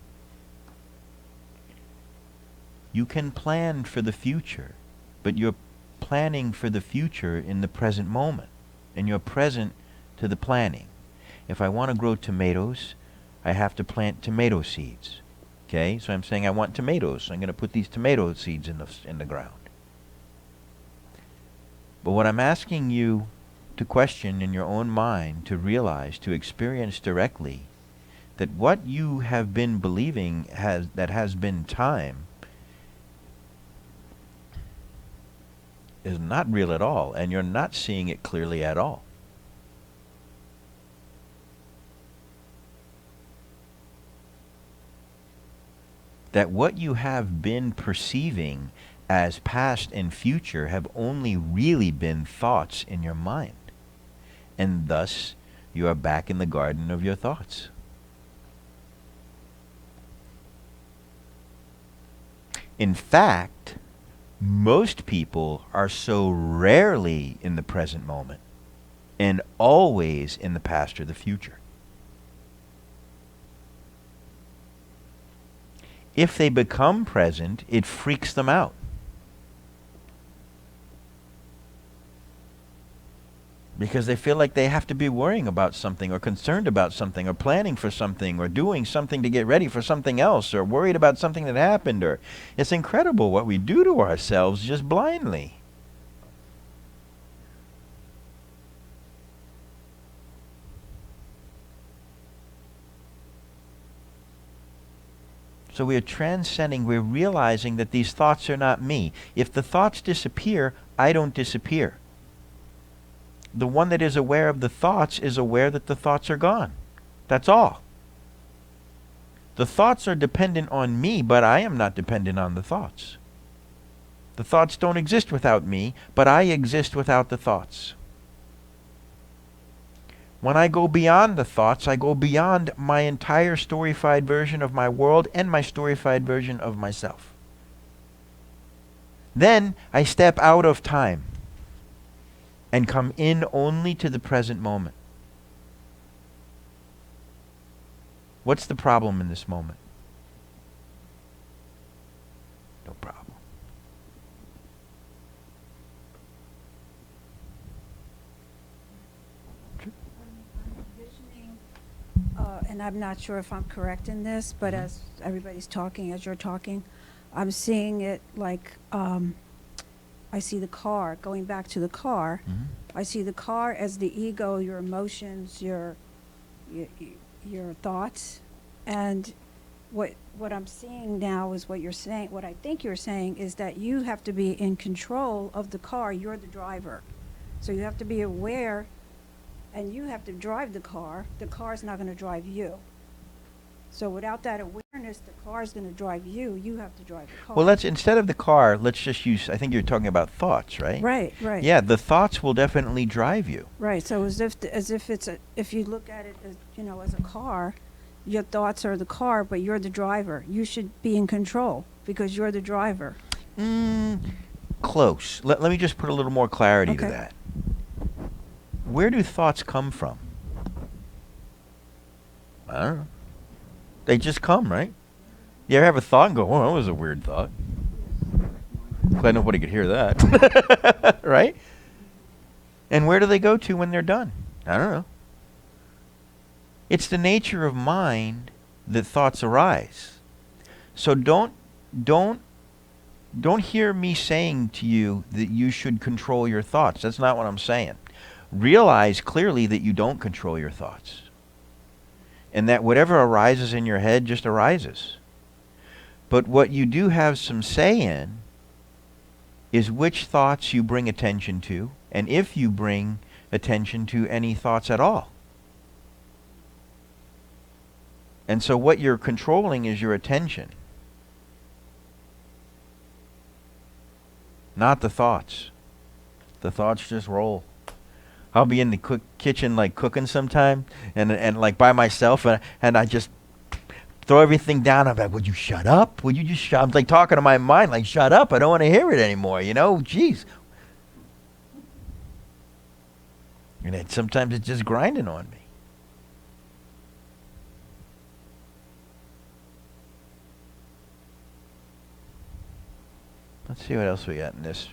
You can plan for the future, but you're planning for the future in the present moment. And you're present to the planning. If I want to grow tomatoes, I have to plant tomato seeds. Okay? So I'm saying I want tomatoes, so I'm going to put these tomato seeds in the ground. But what I'm asking you to question in your own mind, to realize, to experience directly, that what you have been believing has been time is not real at all, and you're not seeing it clearly at all. That what you have been perceiving as past and future have only really been thoughts in your mind. And thus, you are back in the garden of your thoughts. In fact, most people are so rarely in the present moment and always in the past or the future. If they become present, it freaks them out. Because they feel like they have to be worrying about something, or concerned about something, or planning for something, or doing something to get ready for something else, or worried about something that happened. Or it's incredible what we do to ourselves just blindly. So we are transcending, we're realizing that these thoughts are not me. If the thoughts disappear, I don't disappear. The one that is aware of the thoughts is aware that the thoughts are gone. That's all. The thoughts are dependent on me, but I am not dependent on the thoughts. The thoughts don't exist without me, but I exist without the thoughts. When I go beyond the thoughts, I go beyond my entire storyfied version of my world and my storyfied version of myself. Then I step out of time and come in only to the present moment. What's the problem in this moment? No problem. And I'm not sure if I'm correct in this, but as everybody's talking, as you're talking, I'm seeing it like I see the car, going back to the car. Mhm. I see the car as the ego, your emotions, your thoughts, and what I'm seeing now is what you're saying. What I think you're saying is that you have to be in control of the car. You're the driver, so you have to be aware, and you have to drive the car. The car's not going to drive you. So without that awareness, the car's going to drive you. You have to drive the car. Well, let's, instead of the car, let's just use, I think you're talking about thoughts, right? Right, right. Yeah, the thoughts will definitely drive you. Right. So as if it's if you look at it as, as a car, your thoughts are the car, but you're the driver. You should be in control because you're the driver. Close. Let me just put a little more clarity to Okay. that. Where do thoughts come from? I don't know. They just come, right? You ever have a thought and go, "Oh, that was a weird thought." Glad nobody could hear that. Right? And where do they go to when they're done? I don't know. It's the nature of mind that thoughts arise. So don't hear me saying to you that you should control your thoughts. That's not what I'm saying. Realize clearly that you don't control your thoughts. And that whatever arises in your head just arises. But what you do have some say in is which thoughts you bring attention to, and if you bring attention to any thoughts at all. And so what you're controlling is your attention, not the thoughts. The thoughts just roll. I'll be in the kitchen like cooking sometime and like by myself and I just throw everything down. I'm like, would you shut up? Would you just shut? I'm like talking to my mind like, shut up. I don't want to hear it anymore. Jeez. And sometimes it's just grinding on me. Let's see what else we got in this.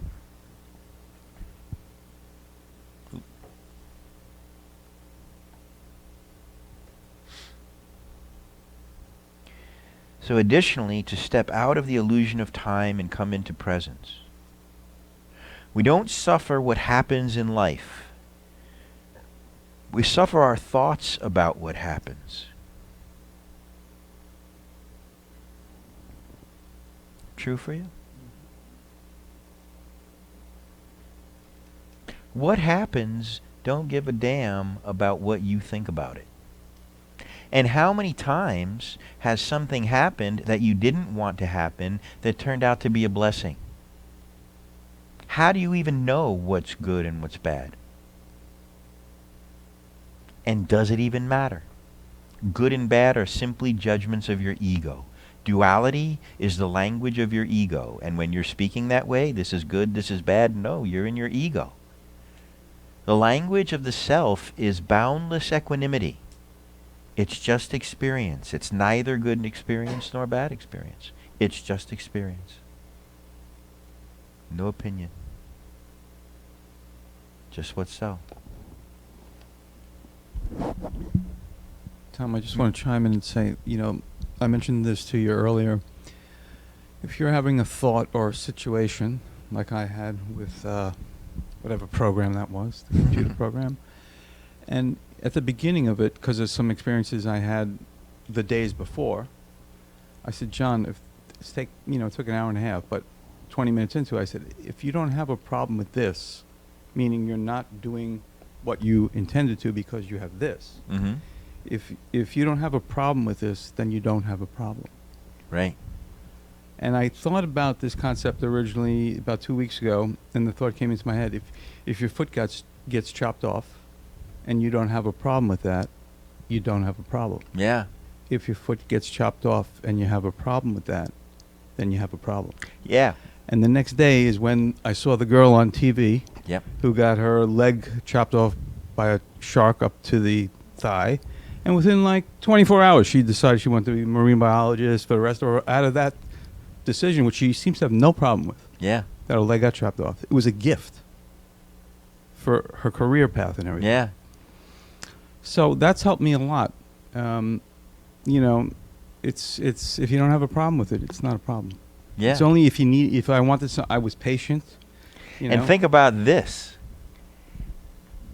So additionally, to step out of the illusion of time and come into presence. We don't suffer what happens in life. We suffer our thoughts about what happens. True for you? What happens, don't give a damn about what you think about it. And how many times has something happened that you didn't want to happen that turned out to be a blessing? How do you even know what's good and what's bad? And does it even matter? Good and bad are simply judgments of your ego. Duality is the language of your ego. And when you're speaking that way, this is good, this is bad, no, you're in your ego. The language of the self is boundless equanimity. It's just experience. It's neither good experience nor bad experience. It's just experience. No opinion. Just what's so. Tom, I just want to chime in and say, I mentioned this to you earlier. If you're having a thought or a situation, like I had with whatever program that was, the computer program, and at the beginning of it, because of some experiences I had the days before, I said, John, if it's it took an hour and a half, but 20 minutes into it, I said, if you don't have a problem with this, meaning you're not doing what you intended to because you have this. Mm-hmm. If you don't have a problem with this, then you don't have a problem. Right. And I thought about this concept originally about 2 weeks ago, and the thought came into my head: if your foot gets chopped off, and you don't have a problem with that, you don't have a problem. Yeah. If your foot gets chopped off and you have a problem with that, then you have a problem. Yeah. And the next day is when I saw the girl on TV Yep. who got her leg chopped off by a shark up to the thigh, And within like 24 hours, she decided she wanted to be a marine biologist for the rest of her. Out of that decision, which she seems to have no problem with, Yeah. that her leg got chopped off. It was a gift for her career path and everything. Yeah. So that's helped me a lot. You know, it's if you don't have a problem with it, it's not a problem. Yeah. It's only if you need. If I wanted, I was patient. You know? And think about this.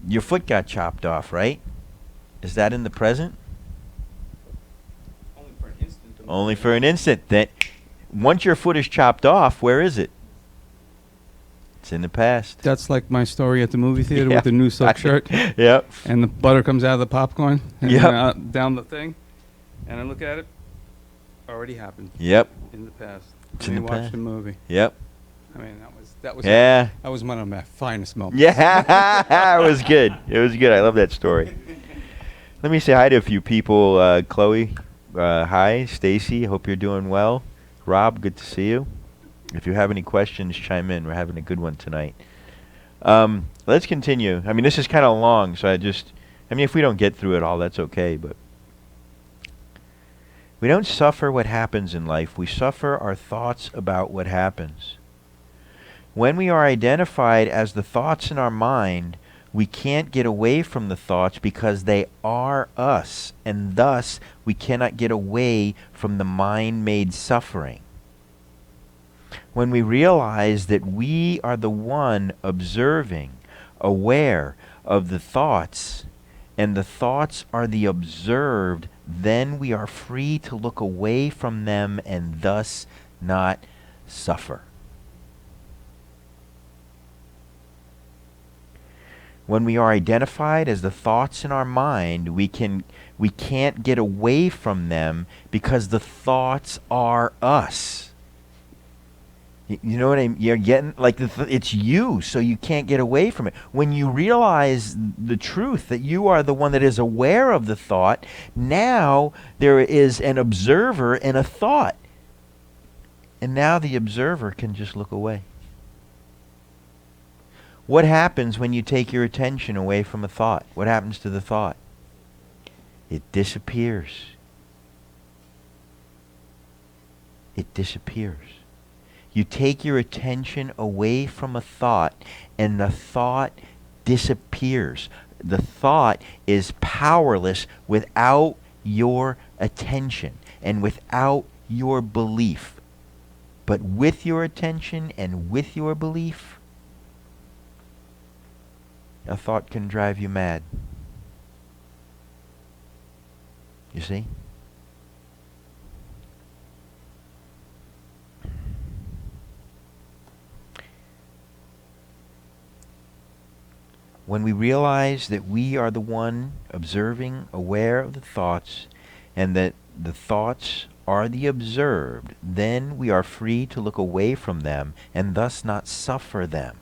Your foot got chopped off, right? Is that in the present? only for an instant. Only for an instant. Then, once your foot is chopped off, where is it? It's in the past. That's like my story at the movie theater Yeah. with the new silk shirt, Yep. and the butter comes out of the popcorn, and Yep. out, down the thing, and I look at it. Already happened Yep. in the past. It's When in we the watched past. the movie. Yep. I mean, that was Yeah. that was one of my finest moments. Yeah. It was good. It was good. I love that story. Let me say hi to a few people. Chloe, hi. Stacy, hope you're doing well. Rob, good to see you. If you have any questions, chime in. We're having a good one tonight. Let's continue. I mean, this is kind of long, so if we don't get through it all, that's okay. But we don't suffer what happens in life. We suffer our thoughts about what happens. When we are identified as the thoughts in our mind, we can't get away from the thoughts because they are us, and thus we cannot get away from the mind-made suffering. When we realize that we are the one observing, aware of the thoughts, and the thoughts are the observed, then we are free to look away from them and thus not suffer. When we are identified as the thoughts in our mind, we can't get away from them because the thoughts are us. You know what I mean? You're getting, like, it's you, so you can't get away from it. When you realize the truth that you are the one that is aware of the thought, now there is an observer and a thought. And now the observer can just look away. What happens when you take your attention away from a thought? What happens to the thought? It disappears. It disappears. You take your attention away from a thought, and the thought disappears. The thought is powerless without your attention and without your belief. But with your attention and with your belief, a thought can drive you mad. You see? When we realize that we are the one observing, aware of the thoughts, and that the thoughts are the observed, then we are free to look away from them and thus not suffer them.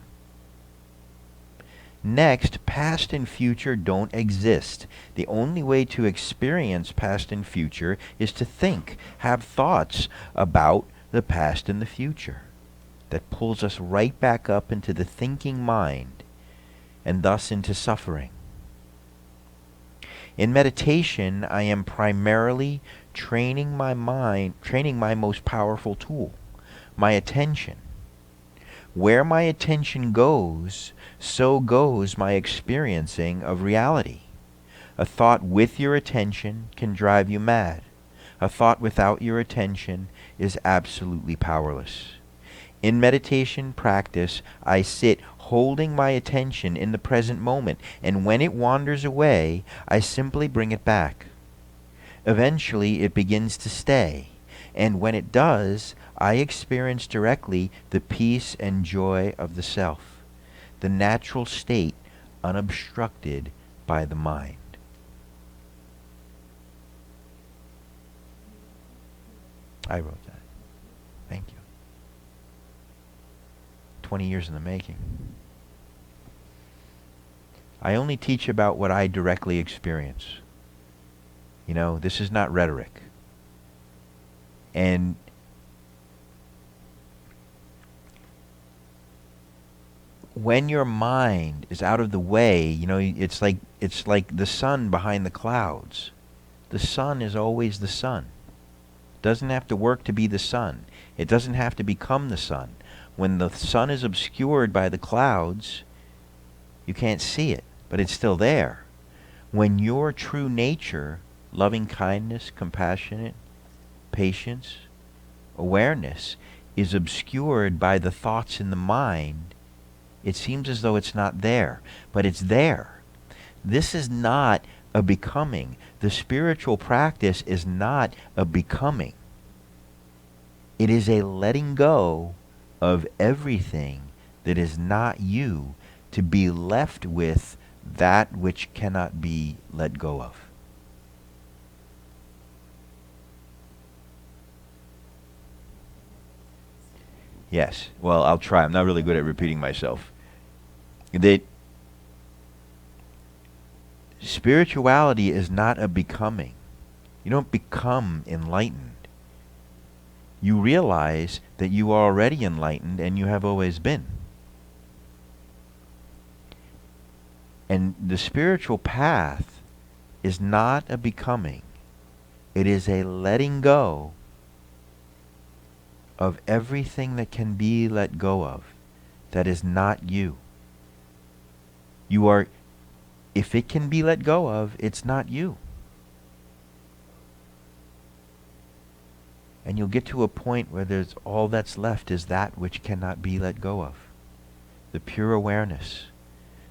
Next, past and future don't exist. The only way to experience past and future is to think, have thoughts about the past and the future. That pulls us right back up into the thinking mind and thus into suffering. In meditation, I am primarily training my mind, training my most powerful tool, my attention. Where my attention goes, so goes my experiencing of reality. A thought with your attention can drive you mad. A thought without your attention is absolutely powerless. In meditation practice, I sit holding my attention in the present moment, and when it wanders away, I simply bring it back. Eventually, it begins to stay, and when it does, I experience directly the peace and joy of the self, the natural state unobstructed by the mind. I wrote that. Thank you. 20 years in the making. I only teach about what I directly experience. You know, this is not rhetoric. And when your mind is out of the way, you know, it's like the sun behind the clouds. The sun is always the sun. Doesn't have to work to be the sun. It doesn't have to become the sun. When the sun is obscured by the clouds, you can't see it, but it's still there. When your true nature, loving kindness, compassionate, patience, awareness, is obscured by the thoughts in the mind, it seems as though it's not there, but it's there. This is not a becoming. The spiritual practice is not a becoming. It is a letting go of everything that is not you to be left with that which cannot be let go of. Yes. Well, I'll try. I'm not really good at repeating myself. That spirituality is not a becoming. You don't become enlightened. You realize that you are already enlightened and you have always been. And the spiritual path is not a becoming. It is a letting go of everything that can be let go of, that is not you. You are, if it can be let go of, it's not you. And you'll get to a point where there's all that's left is that which cannot be let go of. The pure awareness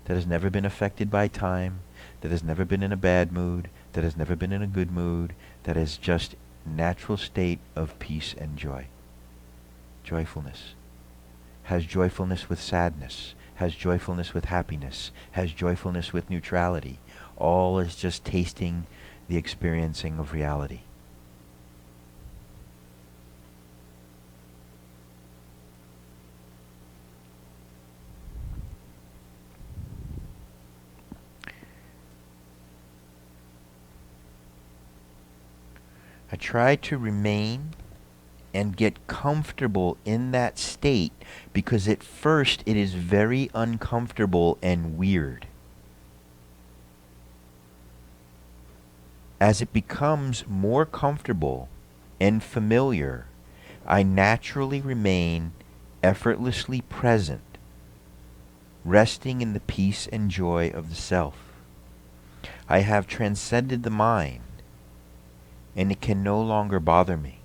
that has never been affected by time, that has never been in a bad mood, that has never been in a good mood, that is just natural state of peace and joy. Joyfulness. Has joyfulness with sadness, has joyfulness with happiness, has joyfulness with neutrality. All is just tasting the experiencing of reality. I try to remain and get comfortable in that state because at first it is very uncomfortable and weird. As it becomes more comfortable and familiar, I naturally remain effortlessly present, resting in the peace and joy of the self. I have transcended the mind, and it can no longer bother me.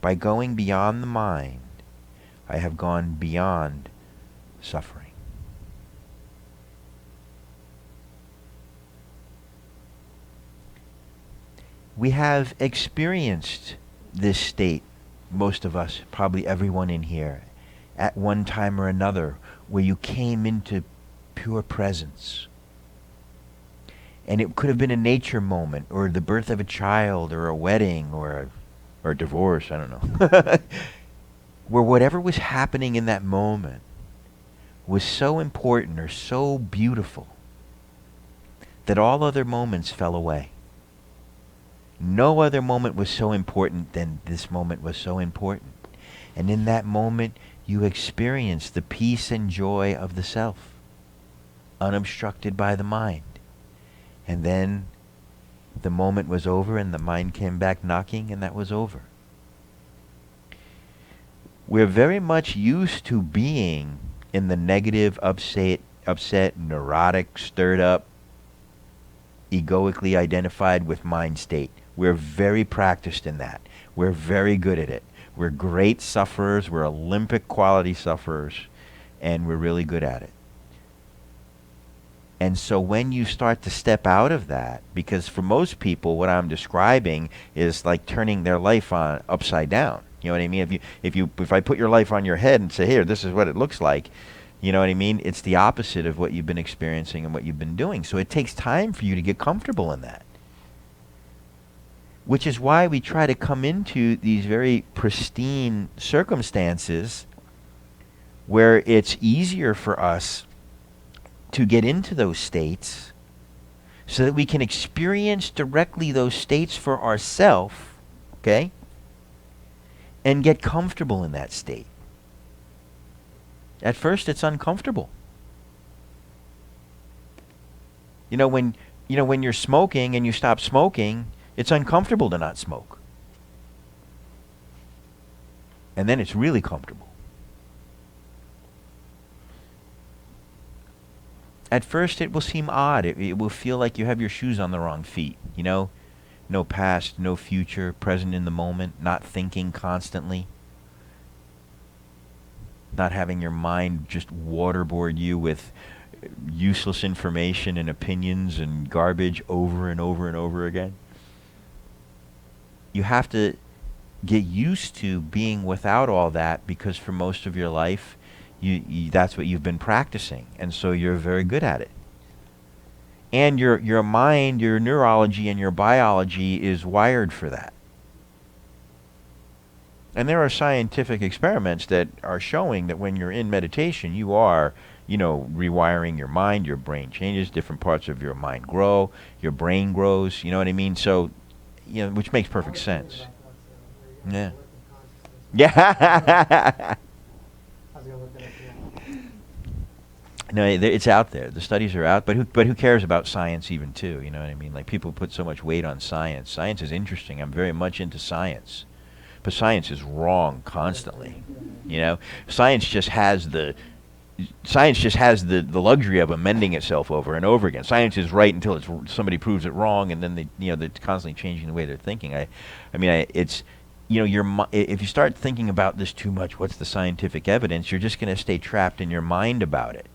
By going beyond the mind, I have gone beyond suffering. We have experienced this state, most of us, probably everyone in here, at one time or another, where you came into pure presence. And it could have been a nature moment, or the birth of a child, or a wedding, or a divorce, I don't know. Where whatever was happening in that moment was so important or so beautiful that all other moments fell away. No other moment was so important than this moment was so important. And in that moment, you experienced the peace and joy of the self, unobstructed by the mind. And then the moment was over and the mind came back knocking and that was over. We're very much used to being in the negative, upset, neurotic, stirred up, egoically identified with mind state. We're very practiced in that. We're very good at it. We're great sufferers. We're Olympic quality sufferers. And we're really good at it. And so when you start to step out of that, because for most people what I'm describing is like turning their life on upside down. You know what I mean? If I put your life on your head and say, here, this is what it looks like, you know what I mean? It's the opposite of what you've been experiencing and what you've been doing. So it takes time for you to get comfortable in that. Which is why we try to come into these very pristine circumstances where it's easier for us to get into those states so that we can experience directly those states for ourselves, okay? And get comfortable in that state. At first it's uncomfortable. You know, when you know, when you're smoking and you stop smoking, it's uncomfortable to not smoke. And then it's really comfortable. At first it will seem odd. It will feel like you have your shoes on the wrong feet, you know? No past, no future, present in the moment, not thinking constantly. Not having your mind just waterboard you with useless information and opinions and garbage over and over and over again. You have to get used to being without all that, because for most of your life, you that's what you've been practicing, and so you're very good at it. And your mind, your neurology, and your biology is wired for that. And there are scientific experiments that are showing that when you're in meditation, you are, you know, rewiring your mind, your brain changes, different parts of your mind grow, your brain grows, you know what I mean? So, you know, which makes perfect sense. Yeah. Yeah. No, it's out there. The studies are out, but who cares about science even too? You know what I mean? Like, people put so much weight on science. Science is interesting. I'm very much into science. But science is wrong constantly. You know, science just has the luxury of amending itself over and over again. Science is right until somebody proves it wrong, and then they're constantly changing the way they're thinking. It's, you know, if you start thinking about this too much, what's the scientific evidence? You're just going to stay trapped in your mind about it.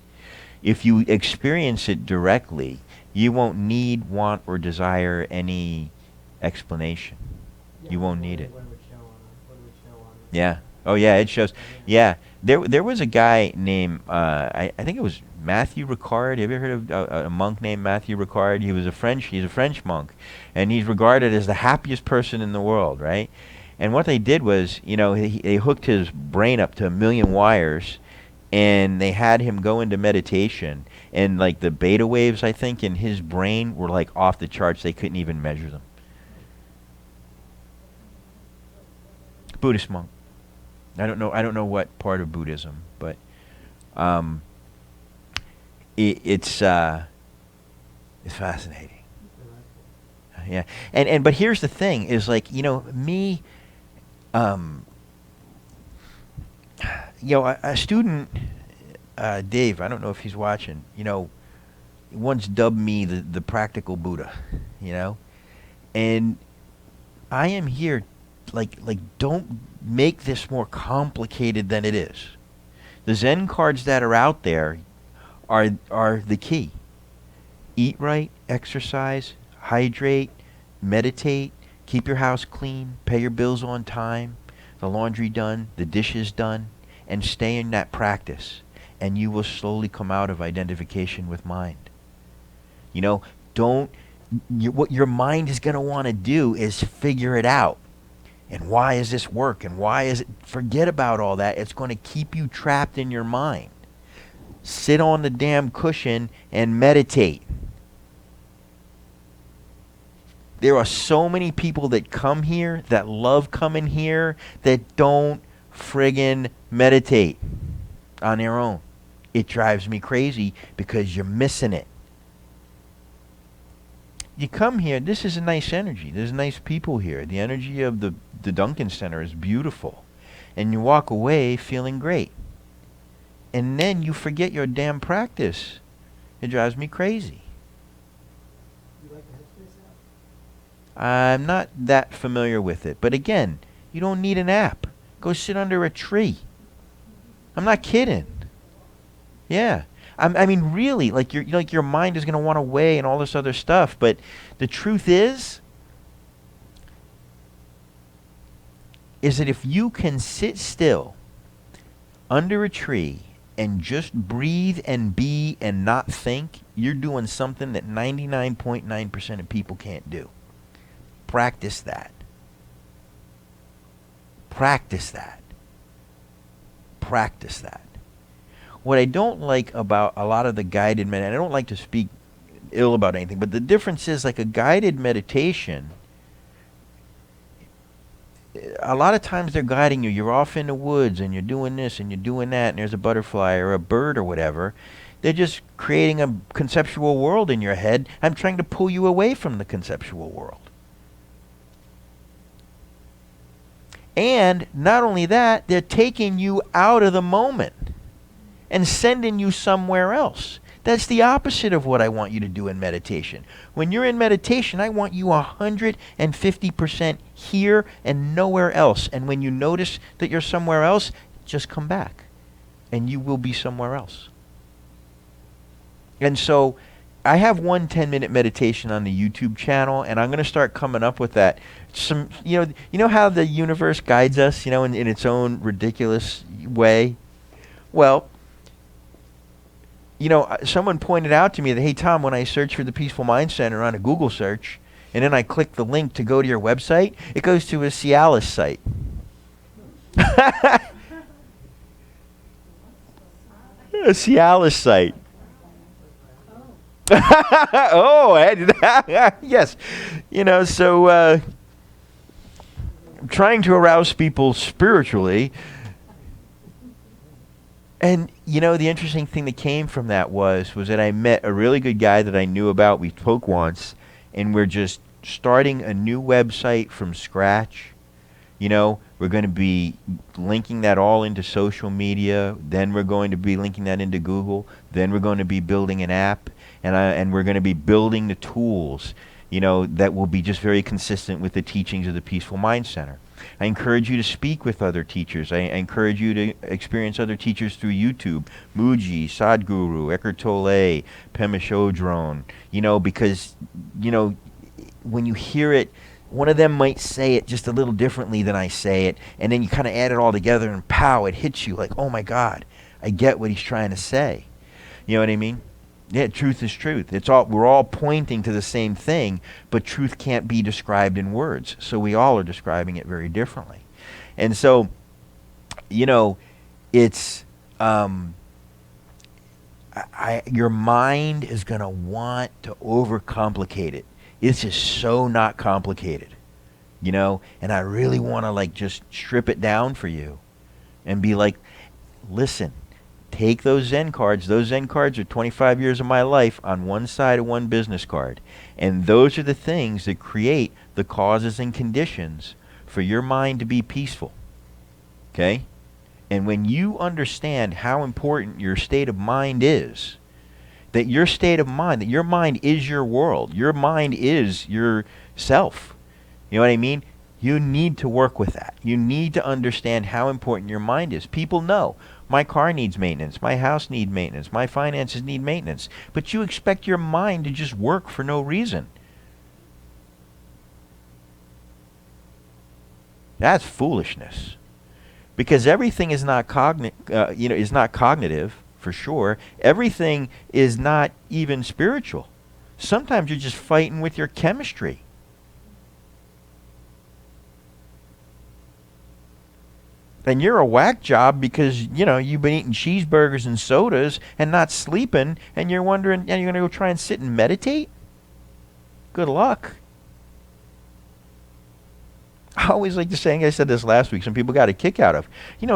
If you experience it directly, you won't need, want, or desire any explanation. You won't need it. Yeah. Oh, yeah. It shows. Yeah. There was a guy named I think it was Matthew Ricard. Have you heard of a monk named Matthew Ricard? He's a French monk, and he's regarded as the happiest person in the world, right? And what they did was, you know, they hooked his brain up to 1 million wires, and they had him go into meditation, and like the beta waves, I think, in his brain were like off the charts. They couldn't even measure them. Buddhist monk. I don't know what part of Buddhism, but it's fascinating. Yeah, and but here's the thing: is like, you know, me, you know, a student, Dave. I don't know if he's watching. You know, once dubbed me the practical Buddha. You know, and I am here. Like, don't make this more complicated than it is. The Zen cards that are out there are the key. Eat right, exercise, hydrate, meditate, keep your house clean, pay your bills on time, the laundry done, the dishes done, and stay in that practice. And you will slowly come out of identification with mind. You know, what your mind is going to want to do is figure it out. And why is this work? And why is it? Forget about all that. It's going to keep you trapped in your mind. Sit on the damn cushion and meditate. There are so many people that come here, that love coming here, that don't friggin' meditate on their own. It drives me crazy because you're missing it. You come here, this is a nice energy. There's nice people here. The energy of the Duncan Center is beautiful. And you walk away feeling great. And then you forget your damn practice. It drives me crazy. You like the Headspace app? I'm not that familiar with it. But again, you don't need an app. Go sit under a tree. I'm not kidding. Yeah. I mean, really, like your mind is going to want to weigh and all this other stuff. But the truth is that if you can sit still under a tree and just breathe and be and not think, you're doing something that 99.9% of people can't do. Practice that. Practice that. Practice that. What I don't like about a lot of the guided meditation, I don't like to speak ill about anything, but the difference is, like, a guided meditation, a lot of times they're guiding you. You're off in the woods and you're doing this and you're doing that, and there's a butterfly or a bird or whatever. They're just creating a conceptual world in your head. I'm trying to pull you away from the conceptual world. And not only that, they're taking you out of the moment and sending you somewhere else. That's the opposite of what I want you to do in meditation. When you're in meditation, I want you 150% here and nowhere else. And when you notice that you're somewhere else, just come back and you will be somewhere else. And so I have one 10-minute meditation on the YouTube channel, and I'm going to start coming up with that. You know how the universe guides us, in its own ridiculous way? Well, someone pointed out to me that, hey, Tom, when I search for the Peaceful Mind Center on a Google search, and then I click the link to go to your website, it goes to a Cialis site. A Cialis site. Oh, yes. So I'm trying to arouse people spiritually. And, the interesting thing that came from that was that I met a really good guy that I knew about. We spoke once, and we're just starting a new website from scratch. We're going to be linking that all into social media. Then we're going to be linking that into Google. Then we're going to be building an app. And we're going to be building the tools, that will be just very consistent with the teachings of the Peaceful Mind Center. I encourage you to speak with other teachers. I encourage you to experience other teachers through YouTube. Mooji, Sadhguru, Eckhart Tolle, Pema Chodron. Because, when you hear it, one of them might say it just a little differently than I say it. And then you kind of add it all together and pow, it hits you like, oh my God, I get what he's trying to say. You know what I mean? Yeah, truth is truth. We're all pointing to the same thing, but truth can't be described in words. So we all are describing it very differently. And so, it's your mind is going to want to overcomplicate it. It's just so not complicated. And I really want to just strip it down for you and be like, listen, take those Zen cards. Those Zen cards are 25 years of my life on one side of one business card. And those are the things that create the causes and conditions for your mind to be peaceful. Okay? And when you understand how important your state of mind is, that your mind is your world. Your mind is your self. You know what I mean? You need to work with that. You need to understand how important your mind is. People know. My car needs maintenance. My house needs maintenance. My finances need maintenance. But you expect your mind to just work for no reason. That's foolishness. Because everything is not is not cognitive, for sure. Everything is not even spiritual. Sometimes you're just fighting with your chemistry. And you're a whack job because, you've been eating cheeseburgers and sodas and not sleeping, and you're wondering, and you're going to go try and sit and meditate? Good luck. I always like to say, I said this last week, some people got a kick out of,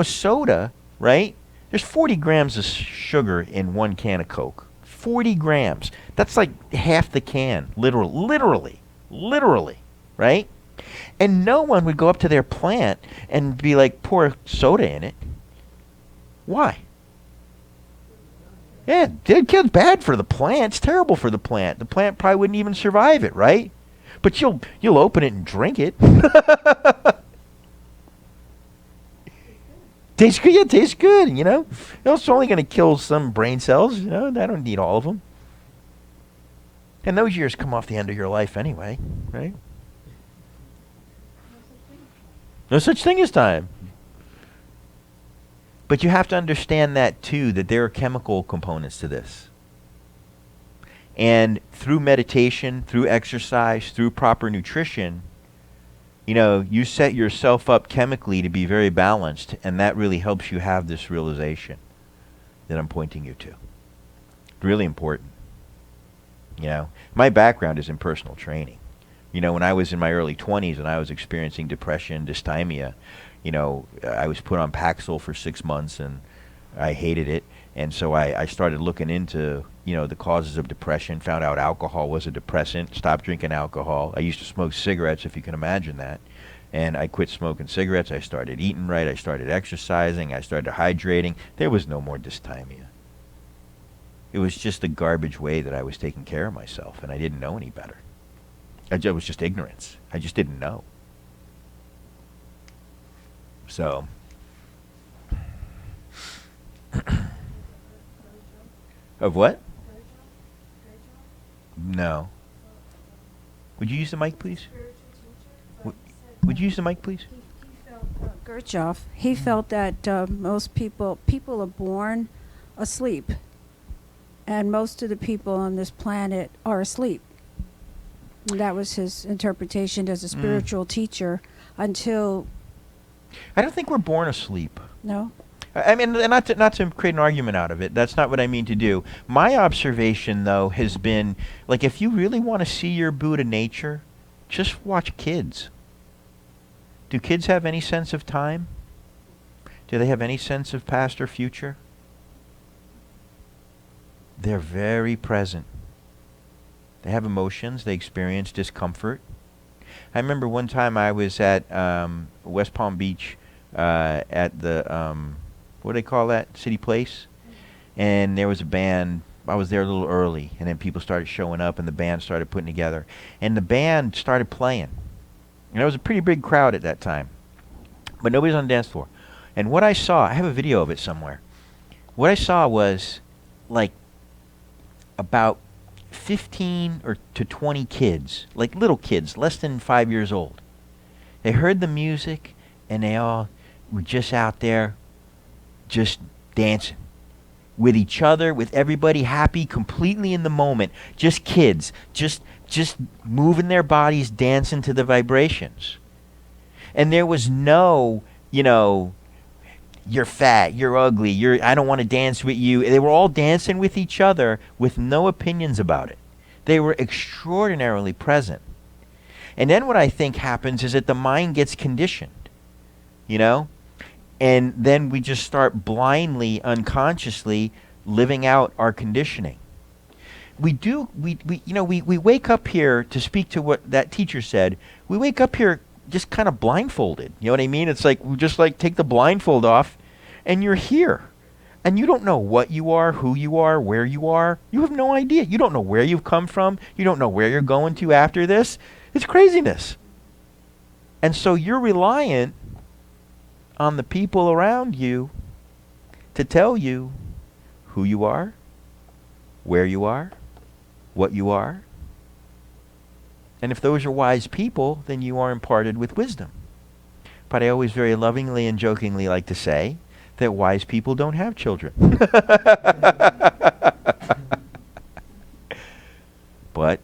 soda, right? There's 40 grams of sugar in one can of Coke. 40 grams. That's like half the can, literally, right? And no one would go up to their plant and be like, pour soda in it. Why? Yeah, it's bad for the plant. It's terrible for the plant. The plant probably wouldn't even survive it, right? But you'll open it and drink it. Tastes good. Yeah, tastes good. It's only going to kill some brain cells. I don't need all of them. And those years come off the end of your life anyway, right? No such thing as time. But you have to understand that too, that there are chemical components to this. And through meditation, through exercise, through proper nutrition, you set yourself up chemically to be very balanced, and that really helps you have this realization that I'm pointing you to. Really important. My background is in personal training. When I was in my early 20s and I was experiencing depression, dysthymia, I was put on Paxil for 6 months and I hated it. And so I started looking into, the causes of depression, found out alcohol was a depressant, stopped drinking alcohol. I used to smoke cigarettes, if you can imagine that. And I quit smoking cigarettes. I started eating right. I started exercising. I started hydrating. There was no more dysthymia. It was just a garbage way that I was taking care of myself, and I didn't know any better. It was just ignorance. I just didn't know. So... Of what? No. Would you use the mic, please? Would you use the mic, please? Gurdjieff, he felt that most people are born asleep, and most of the people on this planet are asleep. And that was his interpretation as a spiritual teacher until... I don't think we're born asleep. No? I mean, not to create an argument out of it. That's not what I mean to do. My observation, though, has been, like, if you really want to see your Buddha nature, just watch kids. Do kids have any sense of time? Do they have any sense of past or future? They're very present. They have emotions. They experience discomfort. I remember one time I was at West Palm Beach at the... what do they call that? City Place? And there was a band. I was there a little early, and then people started showing up, and the band started putting together. And the band started playing. And there was a pretty big crowd at that time. But nobody's on the dance floor. And what I saw, I have a video of it somewhere. What I saw was, like, about 15 or to 20 kids, like little kids, less than 5 years old. They heard the music, and they all were just out there just dancing with each other, with everybody, happy, completely in the moment. Just kids, just moving their bodies, dancing to the vibrations. And there was no, you're fat, you're ugly, I don't want to dance with you. They were all dancing with each other with no opinions about it. They were extraordinarily present. And then what I think happens is that the mind gets conditioned, And then we just start blindly, unconsciously living out our conditioning. We wake up here, to speak to what that teacher said, we wake up here just kind of blindfolded. You know what I mean? It's like we just take the blindfold off and you're here. And you don't know what you are, who you are, where you are. You have no idea. You don't know where you've come from. You don't know where you're going to after this. It's craziness. And so you're reliant on the people around you to tell you who you are, where you are, what you are. And if those are wise people, then you are imparted with wisdom. But I always very lovingly and jokingly like to say that wise people don't have children. But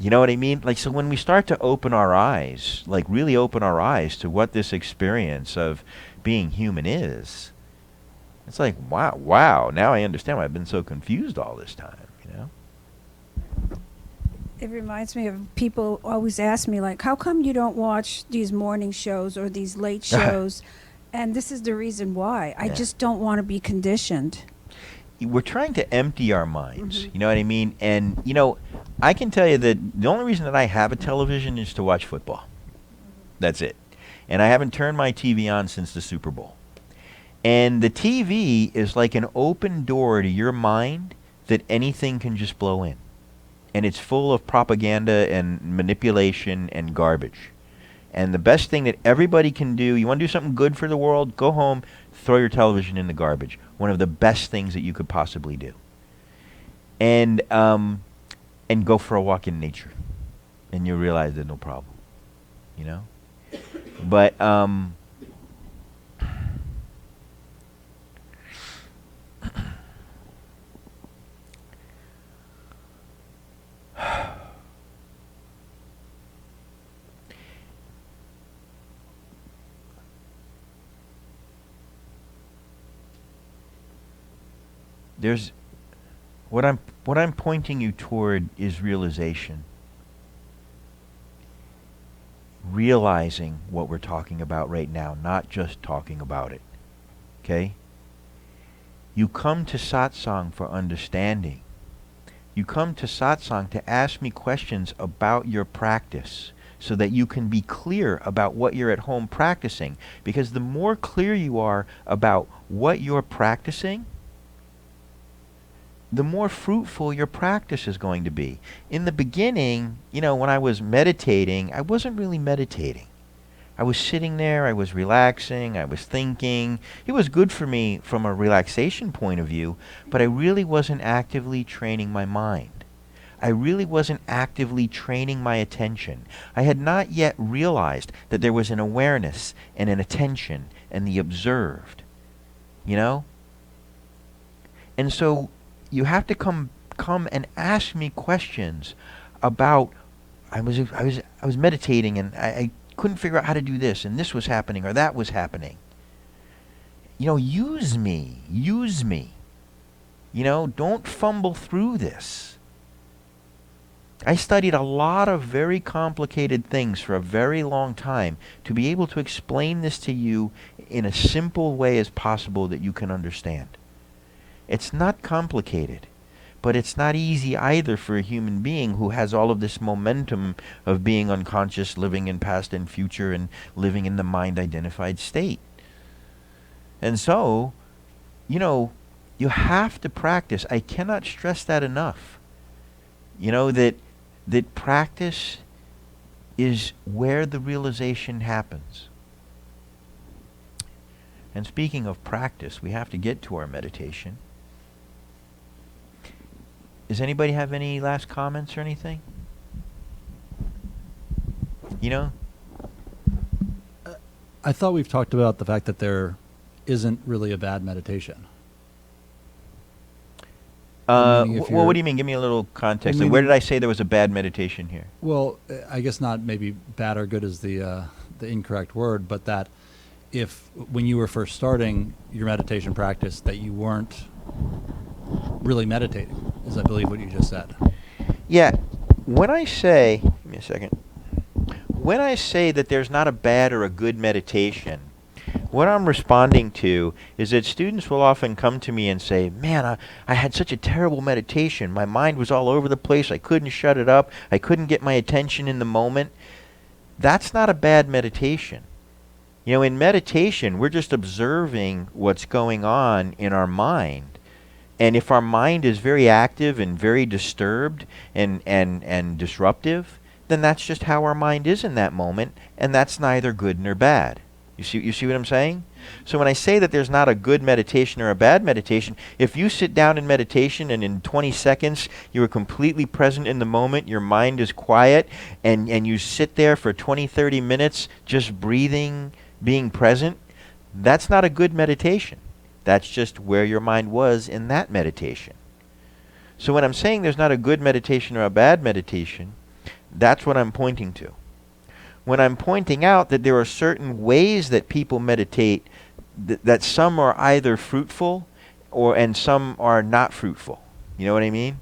you know what I mean? So when we start to open our eyes, really open our eyes to what this experience of being human is, it's like, wow, now I understand why I've been so confused all this time, It reminds me of people always ask me, how come you don't watch these morning shows or these late shows? And this is the reason why. I just don't want to be conditioned. We're trying to empty our minds, you know what I mean? And, I can tell you that the only reason that I have a television is to watch football. That's it. And I haven't turned my TV on since the Super Bowl. And the TV is like an open door to your mind that anything can just blow in. And it's full of propaganda and manipulation and garbage. And the best thing that everybody can do, you want to do something good for the world, go home, throw your television in the garbage. One of the best things that you could possibly do. And go for a walk in nature. And you'll realize there's no problem. But there's what I'm pointing you toward is realization. Realizing what we're talking about right now, not just talking about it. Okay? You come to satsang for understanding. You come to satsang to ask me questions about your practice so that you can be clear about what you're at home practicing. Because the more clear you are about what you're practicing, the more fruitful your practice is going to be. In the beginning, when I was meditating, I wasn't really meditating. I was sitting there, I was relaxing, I was thinking. It was good for me from a relaxation point of view, but I really wasn't actively training my mind. I really wasn't actively training my attention. I had not yet realized that there was an awareness and an attention and the observed. And so you have to come and ask me questions about I was meditating and I couldn't figure out how to do this, and this was happening or that was happening. Use me. Don't fumble through this. I studied a lot of very complicated things for a very long time to be able to explain this to you in a simple way as possible that you can understand. It's not complicated. But it's not easy either for a human being who has all of this momentum of being unconscious, living in past and future, and living in the mind-identified state. And so, you have to practice. I cannot stress that enough. That practice is where the realization happens. And speaking of practice, we have to get to our meditation. Does anybody have any last comments or anything? I thought we've talked about the fact that there isn't really a bad meditation. Meaning if Well, what you're- do you mean? Give me a little context. Well, Where did meaning- I say there was a bad meditation here? Well, I guess not maybe bad or good is the incorrect word, but that if when you were first starting your meditation practice that you weren't really meditating, is I believe what you just said. Yeah. When I say, give me a second. When I say that there's not a bad or a good meditation, what I'm responding to is that students will often come to me and say, man, I had such a terrible meditation. My mind was all over the place. I couldn't shut it up. I couldn't get my attention in the moment. That's not a bad meditation. In meditation, we're just observing what's going on in our mind. And if our mind is very active and very disturbed and disruptive, then that's just how our mind is in that moment, and that's neither good nor bad. You see what I'm saying? So when I say that there's not a good meditation or a bad meditation, if you sit down in meditation and in 20 seconds you are completely present in the moment, your mind is quiet, and you sit there for 20, 30 minutes just breathing, being present, that's not a good meditation. That's just where your mind was in that meditation. So when I'm saying there's not a good meditation or a bad meditation, that's what I'm pointing to. When I'm pointing out that there are certain ways that people meditate, that some are either fruitful and some are not fruitful. You know what I mean?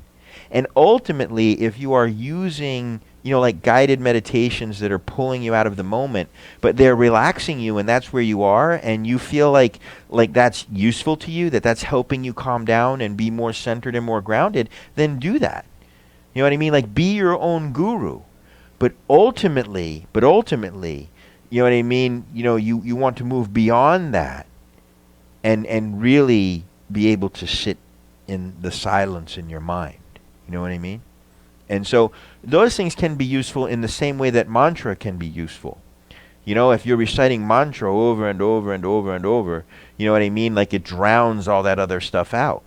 And ultimately, if you are using like guided meditations that are pulling you out of the moment, but they're relaxing you and that's where you are, and you feel like that's useful to you, that's helping you calm down and be more centered and more grounded, then do that. You know what I mean? Like, be your own guru. But ultimately, you know what I mean? You want to move beyond that and really be able to sit in the silence in your mind. You know what I mean? And so those things can be useful in the same way that mantra can be useful. If you're reciting mantra over and over and over and over, you know what I mean? Like, it drowns all that other stuff out.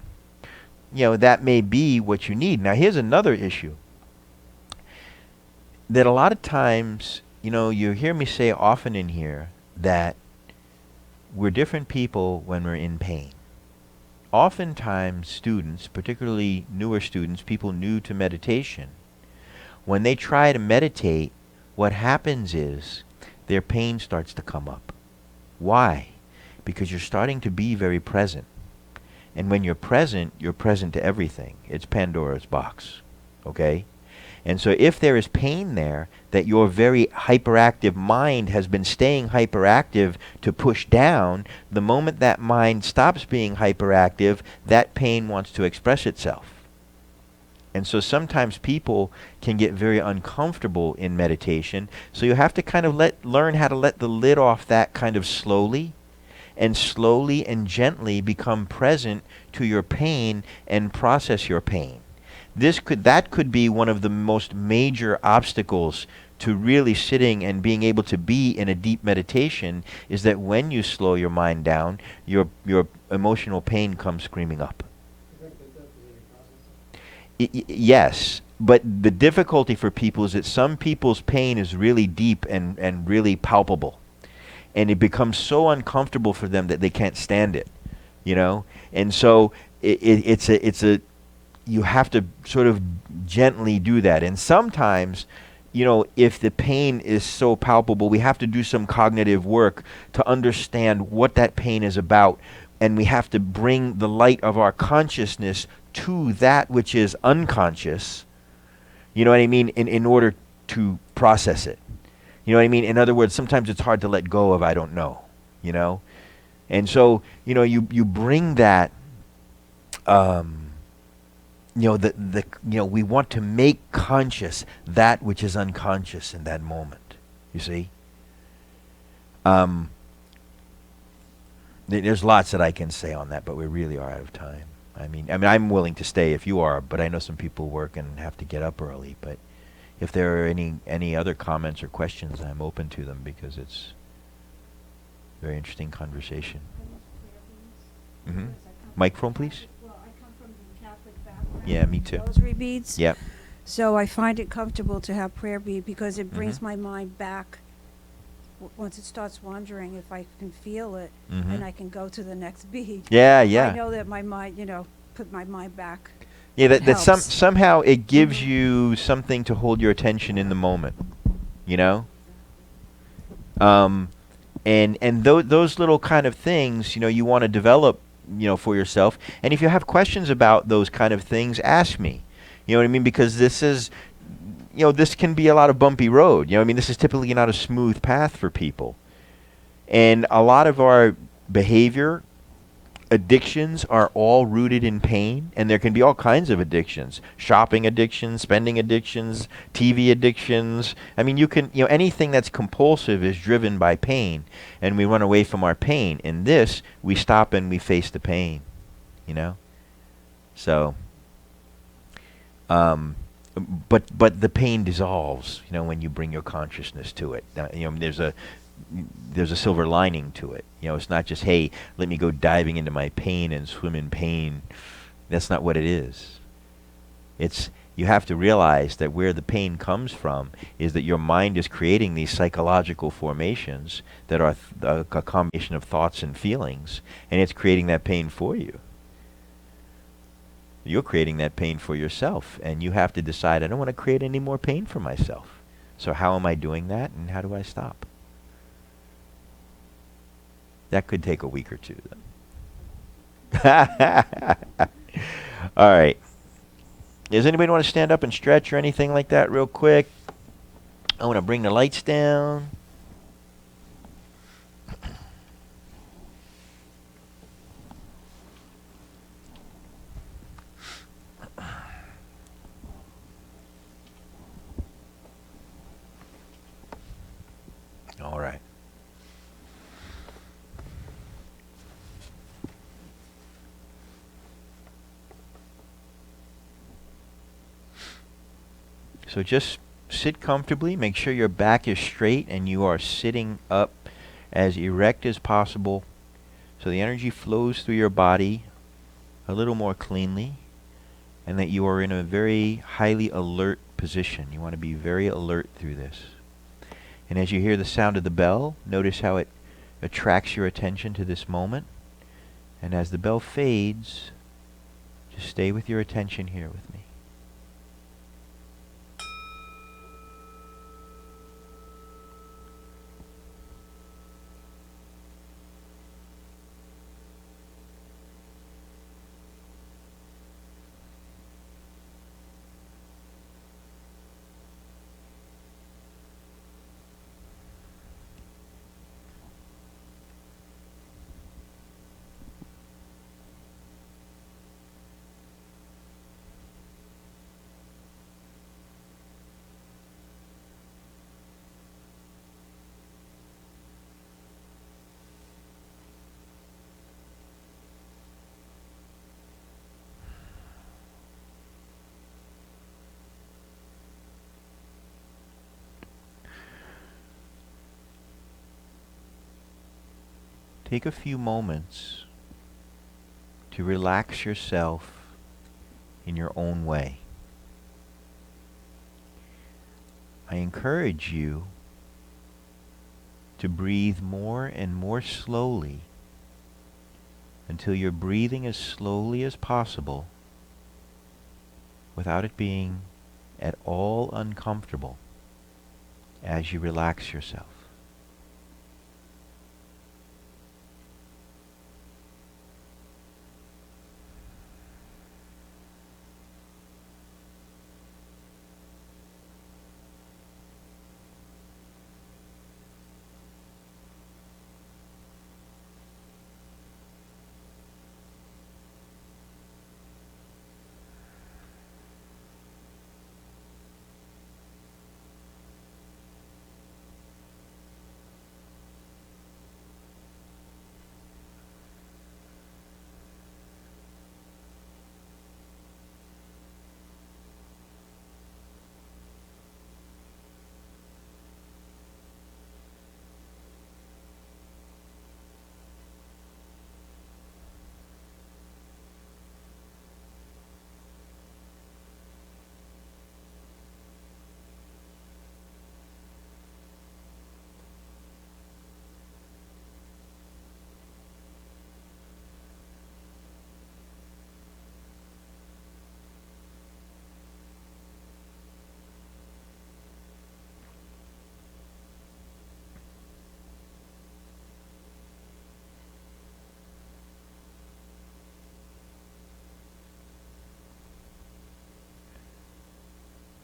That may be what you need. Now, here's another issue. That a lot of times, you hear me say often in here that we're different people when we're in pain. Oftentimes, students, particularly newer students, people new to meditation, when they try to meditate, what happens is their pain starts to come up. Why? Because you're starting to be very present. And when you're present to everything. It's Pandora's box. Okay? And so if there is pain there that your very hyperactive mind has been staying hyperactive to push down, the moment that mind stops being hyperactive, that pain wants to express itself. And so sometimes people can get very uncomfortable in meditation. So you have to kind of learn how to let the lid off that kind of slowly and gently become present to your pain and process your pain. That could be one of the most major obstacles to really sitting and being able to be in a deep meditation, is that when you slow your mind down, your emotional pain comes screaming up. Yes, but the difficulty for people is that some people's pain is really deep and really palpable. And it becomes so uncomfortable for them that they can't stand it, you know? And so it's a you have to sort of gently do that. And sometimes, you know, if the pain is so palpable, we have to do some cognitive work to understand what that pain is about. And we have to bring the light of our consciousness to that which is unconscious, you know what I mean, in order to process it. You know what I mean? In other words, sometimes it's hard to let go of I don't know, you know? And so, you know, you bring that, you know, we want to make conscious that which is unconscious in that moment, you see? There's lots that I can say on that, but we really are out of time. I mean, I'm willing to stay if you are, but I know some people work and have to get up early. But if there are any other comments or questions, I'm open to them, because it's a very interesting conversation. Mm-hmm. Microphone, please. Well, I come from the Catholic background. Yeah, me too. Rosary beads. Yep. So I find it comfortable to have prayer bead because it brings Mhm. my mind back. Once it starts wandering, if I can feel it, Mhm. and I can go to the next bead. Yeah, yeah. I know that my mind, put my mind back. Yeah, that helps. somehow it gives Mhm. you something to hold your attention in the moment, you know? And those little kind of things, you know, you want to develop, you know, for yourself. And if you have questions about those kind of things, ask me. You know what I mean? Because this is, you know, this can be a lot of bumpy road. You know what I mean? This is typically not a smooth path for people. And a lot of our behavior addictions are all rooted in pain, and there can be all kinds of addictions: shopping addictions, spending addictions, TV addictions. I mean, you know, anything that's compulsive is driven by pain, and we run away from our pain. In this, we stop and we face the pain, you know? So, but the pain dissolves, you know, when you bring your consciousness to it. You know, there's a silver lining to it. You know, it's not just, hey, let me go diving into my pain and swim in pain. That's not what it is. It's, you have to realize that where the pain comes from is that your mind is creating these psychological formations that are a combination of thoughts and feelings, and it's creating that pain for you. You're creating that pain for yourself, and you have to decide, I don't want to create any more pain for myself. So how am I doing that, and how do I stop? That could take a week or two, though. All right. Does anybody want to stand up and stretch or anything like that real quick? I want to bring the lights down. All right. So just sit comfortably. Make sure your back is straight and you are sitting up as erect as possible, so the energy flows through your body a little more cleanly, and that you are in a very highly alert position. You want to be very alert through this. And as you hear the sound of the bell, notice how it attracts your attention to this moment. And as the bell fades, just stay with your attention here with me. take a few moments to relax yourself in your own way. I encourage you to breathe more and more slowly until you're breathing as slowly as possible without it being at all uncomfortable as you relax yourself.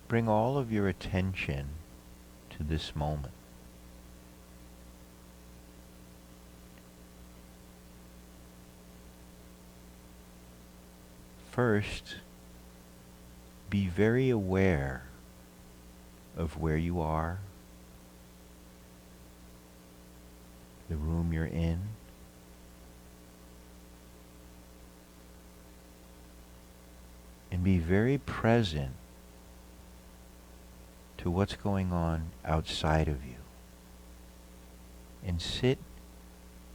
Bring all of your attention to this moment. First, be very aware of where you are, the room you're in, and be very present to what's going on outside of you. And sit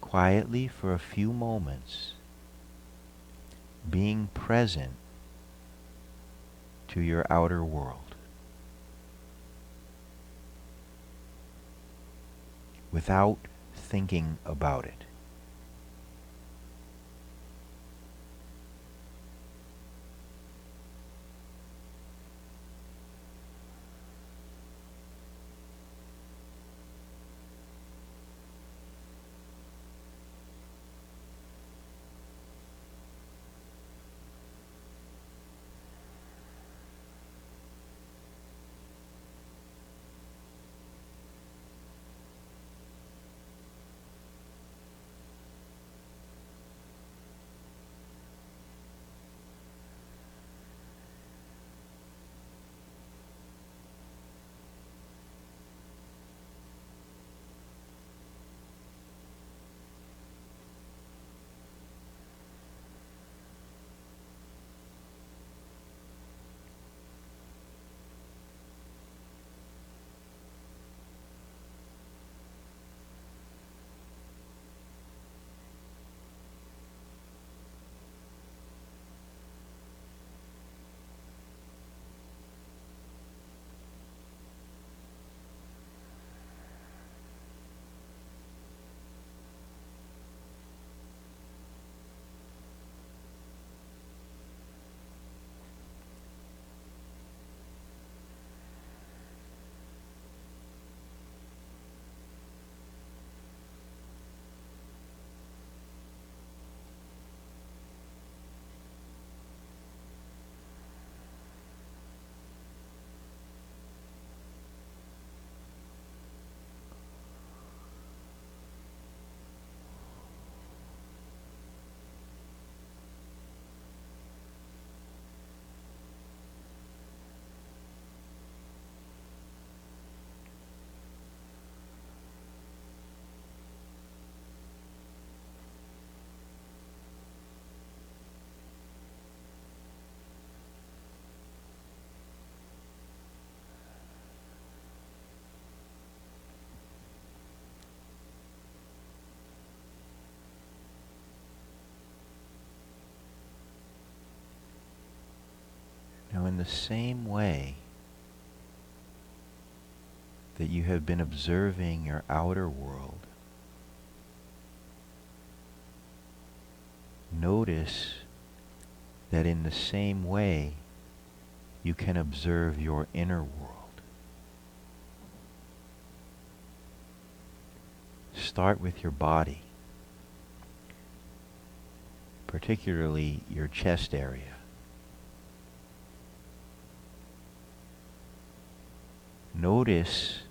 quietly for a few moments, being present to your outer world, without thinking about it. the same way that you have been observing your outer world, notice that in the same way you can observe your inner world. Start with your body, particularly your chest area. Notice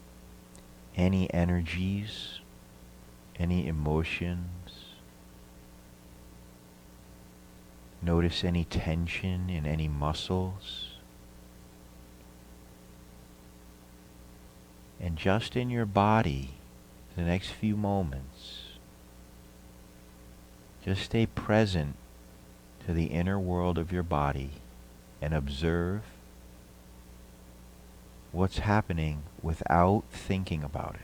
any energies, any emotions. Notice any tension in any muscles. And just in your body, the next few moments, just stay present to the inner world of your body and observe what's happening without thinking about it.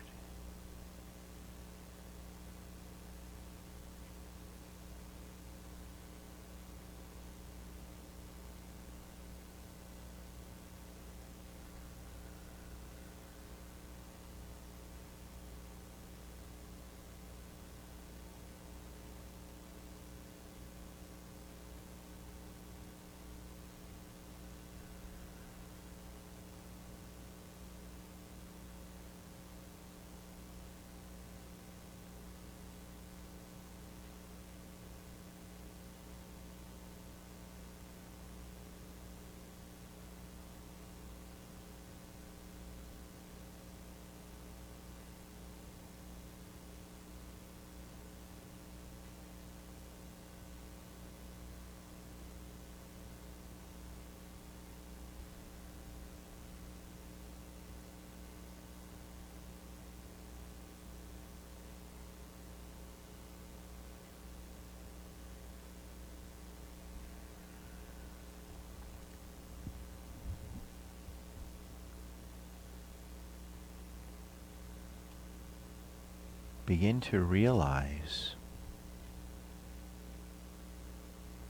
Begin to realize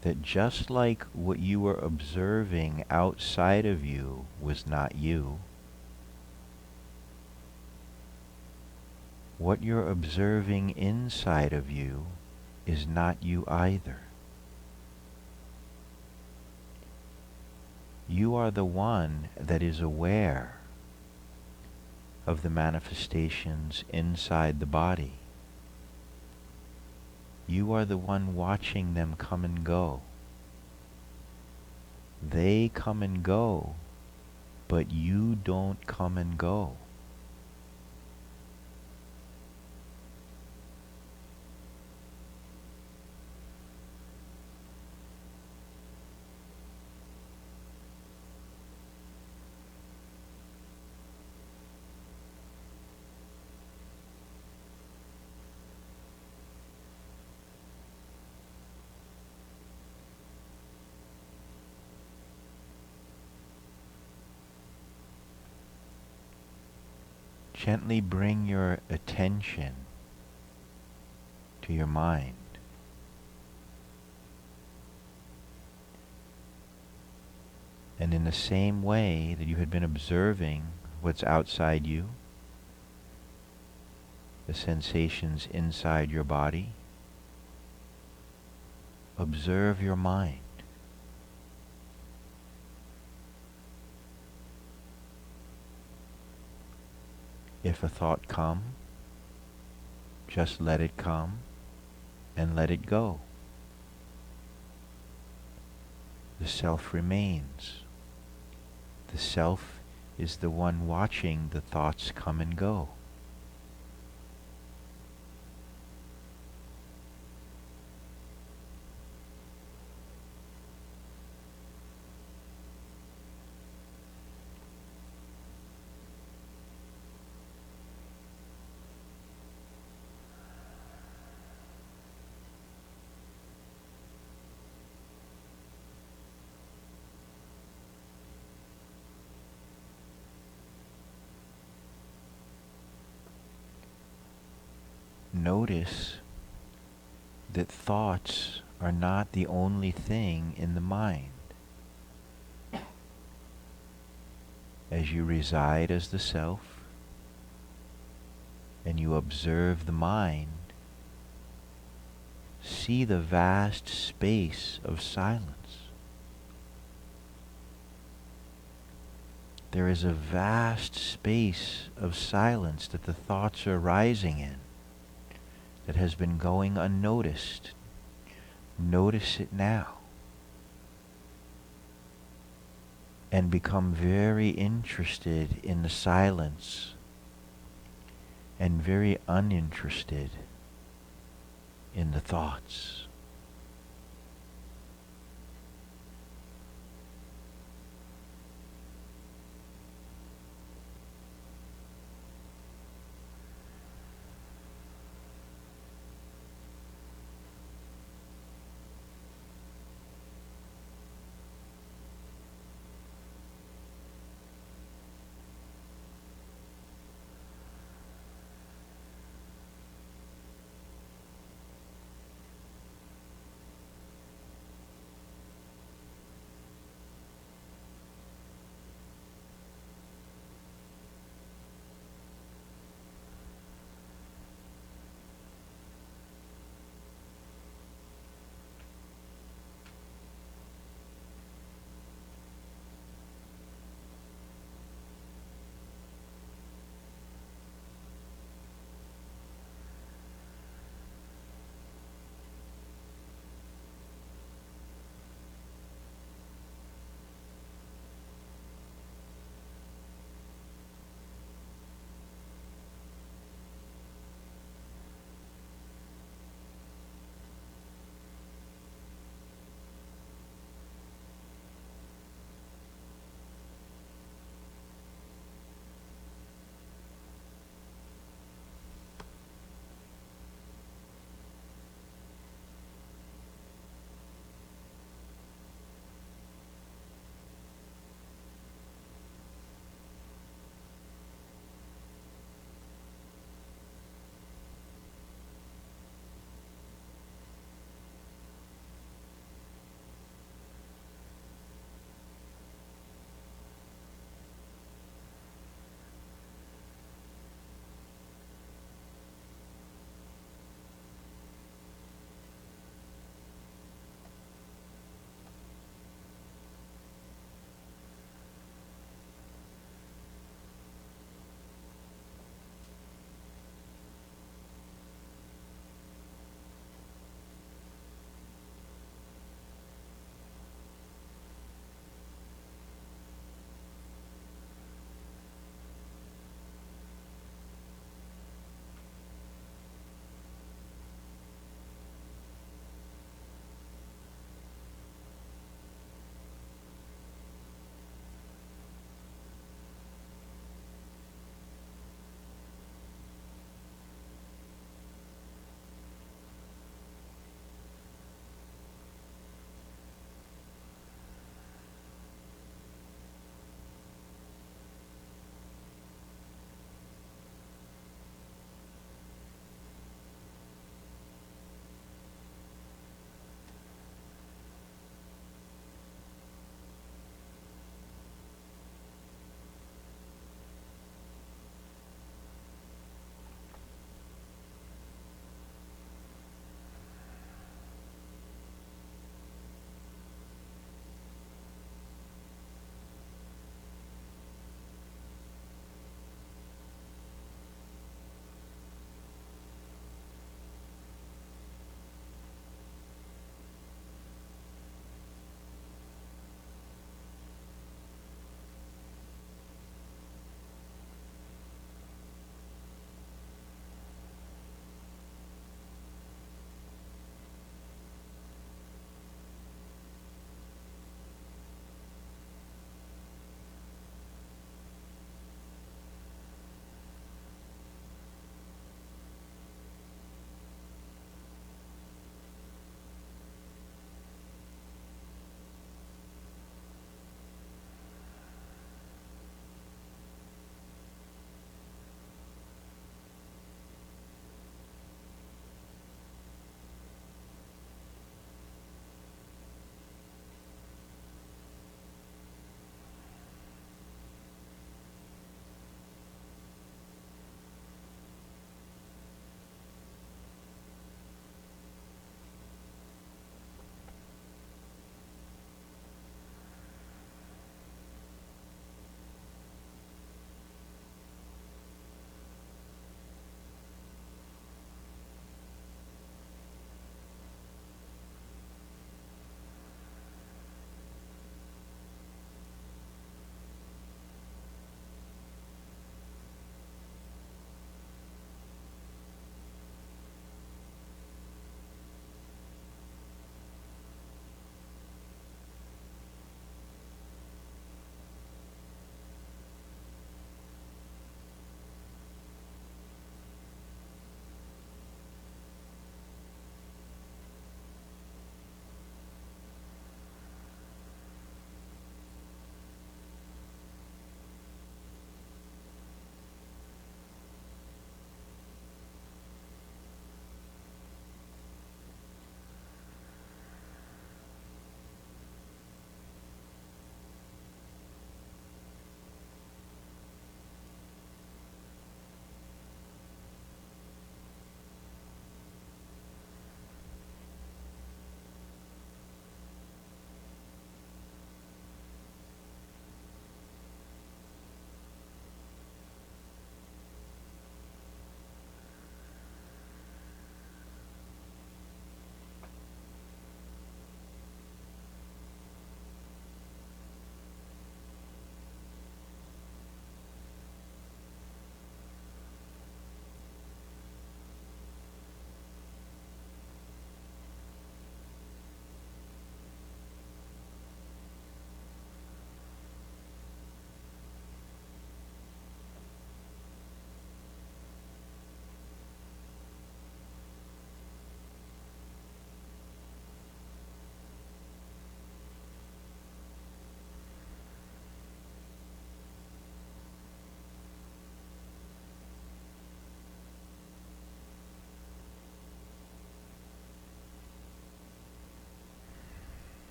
that just like what you were observing outside of you was not you, what you're observing inside of you is not you either. You are the one that is aware of the manifestations inside the body. You are the one watching them come and go. They come and go, but you don't come and go. Gently bring your attention to your mind. And in the same way that you had been observing what's outside you, the sensations inside your body, observe your mind. If a thought come, just let it come and let it go. The self remains. The self is the one watching the thoughts come and go. Notice that thoughts are not the only thing in the mind. as you reside as the self and you observe the mind, see the vast space of silence. There is a vast space of silence that the thoughts are rising in, that has been going unnoticed. Notice it now. And become very interested in the silence and very uninterested in the thoughts.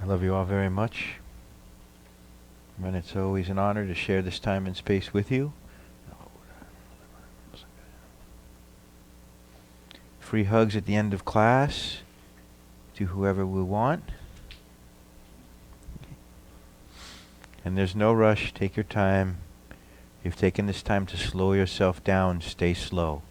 love you all very much. And it's always an honor to share this time and space with you. Free hugs at the end of class to whoever we want. And there's no rush. Take your time. You've taken this time to slow yourself down. Stay slow.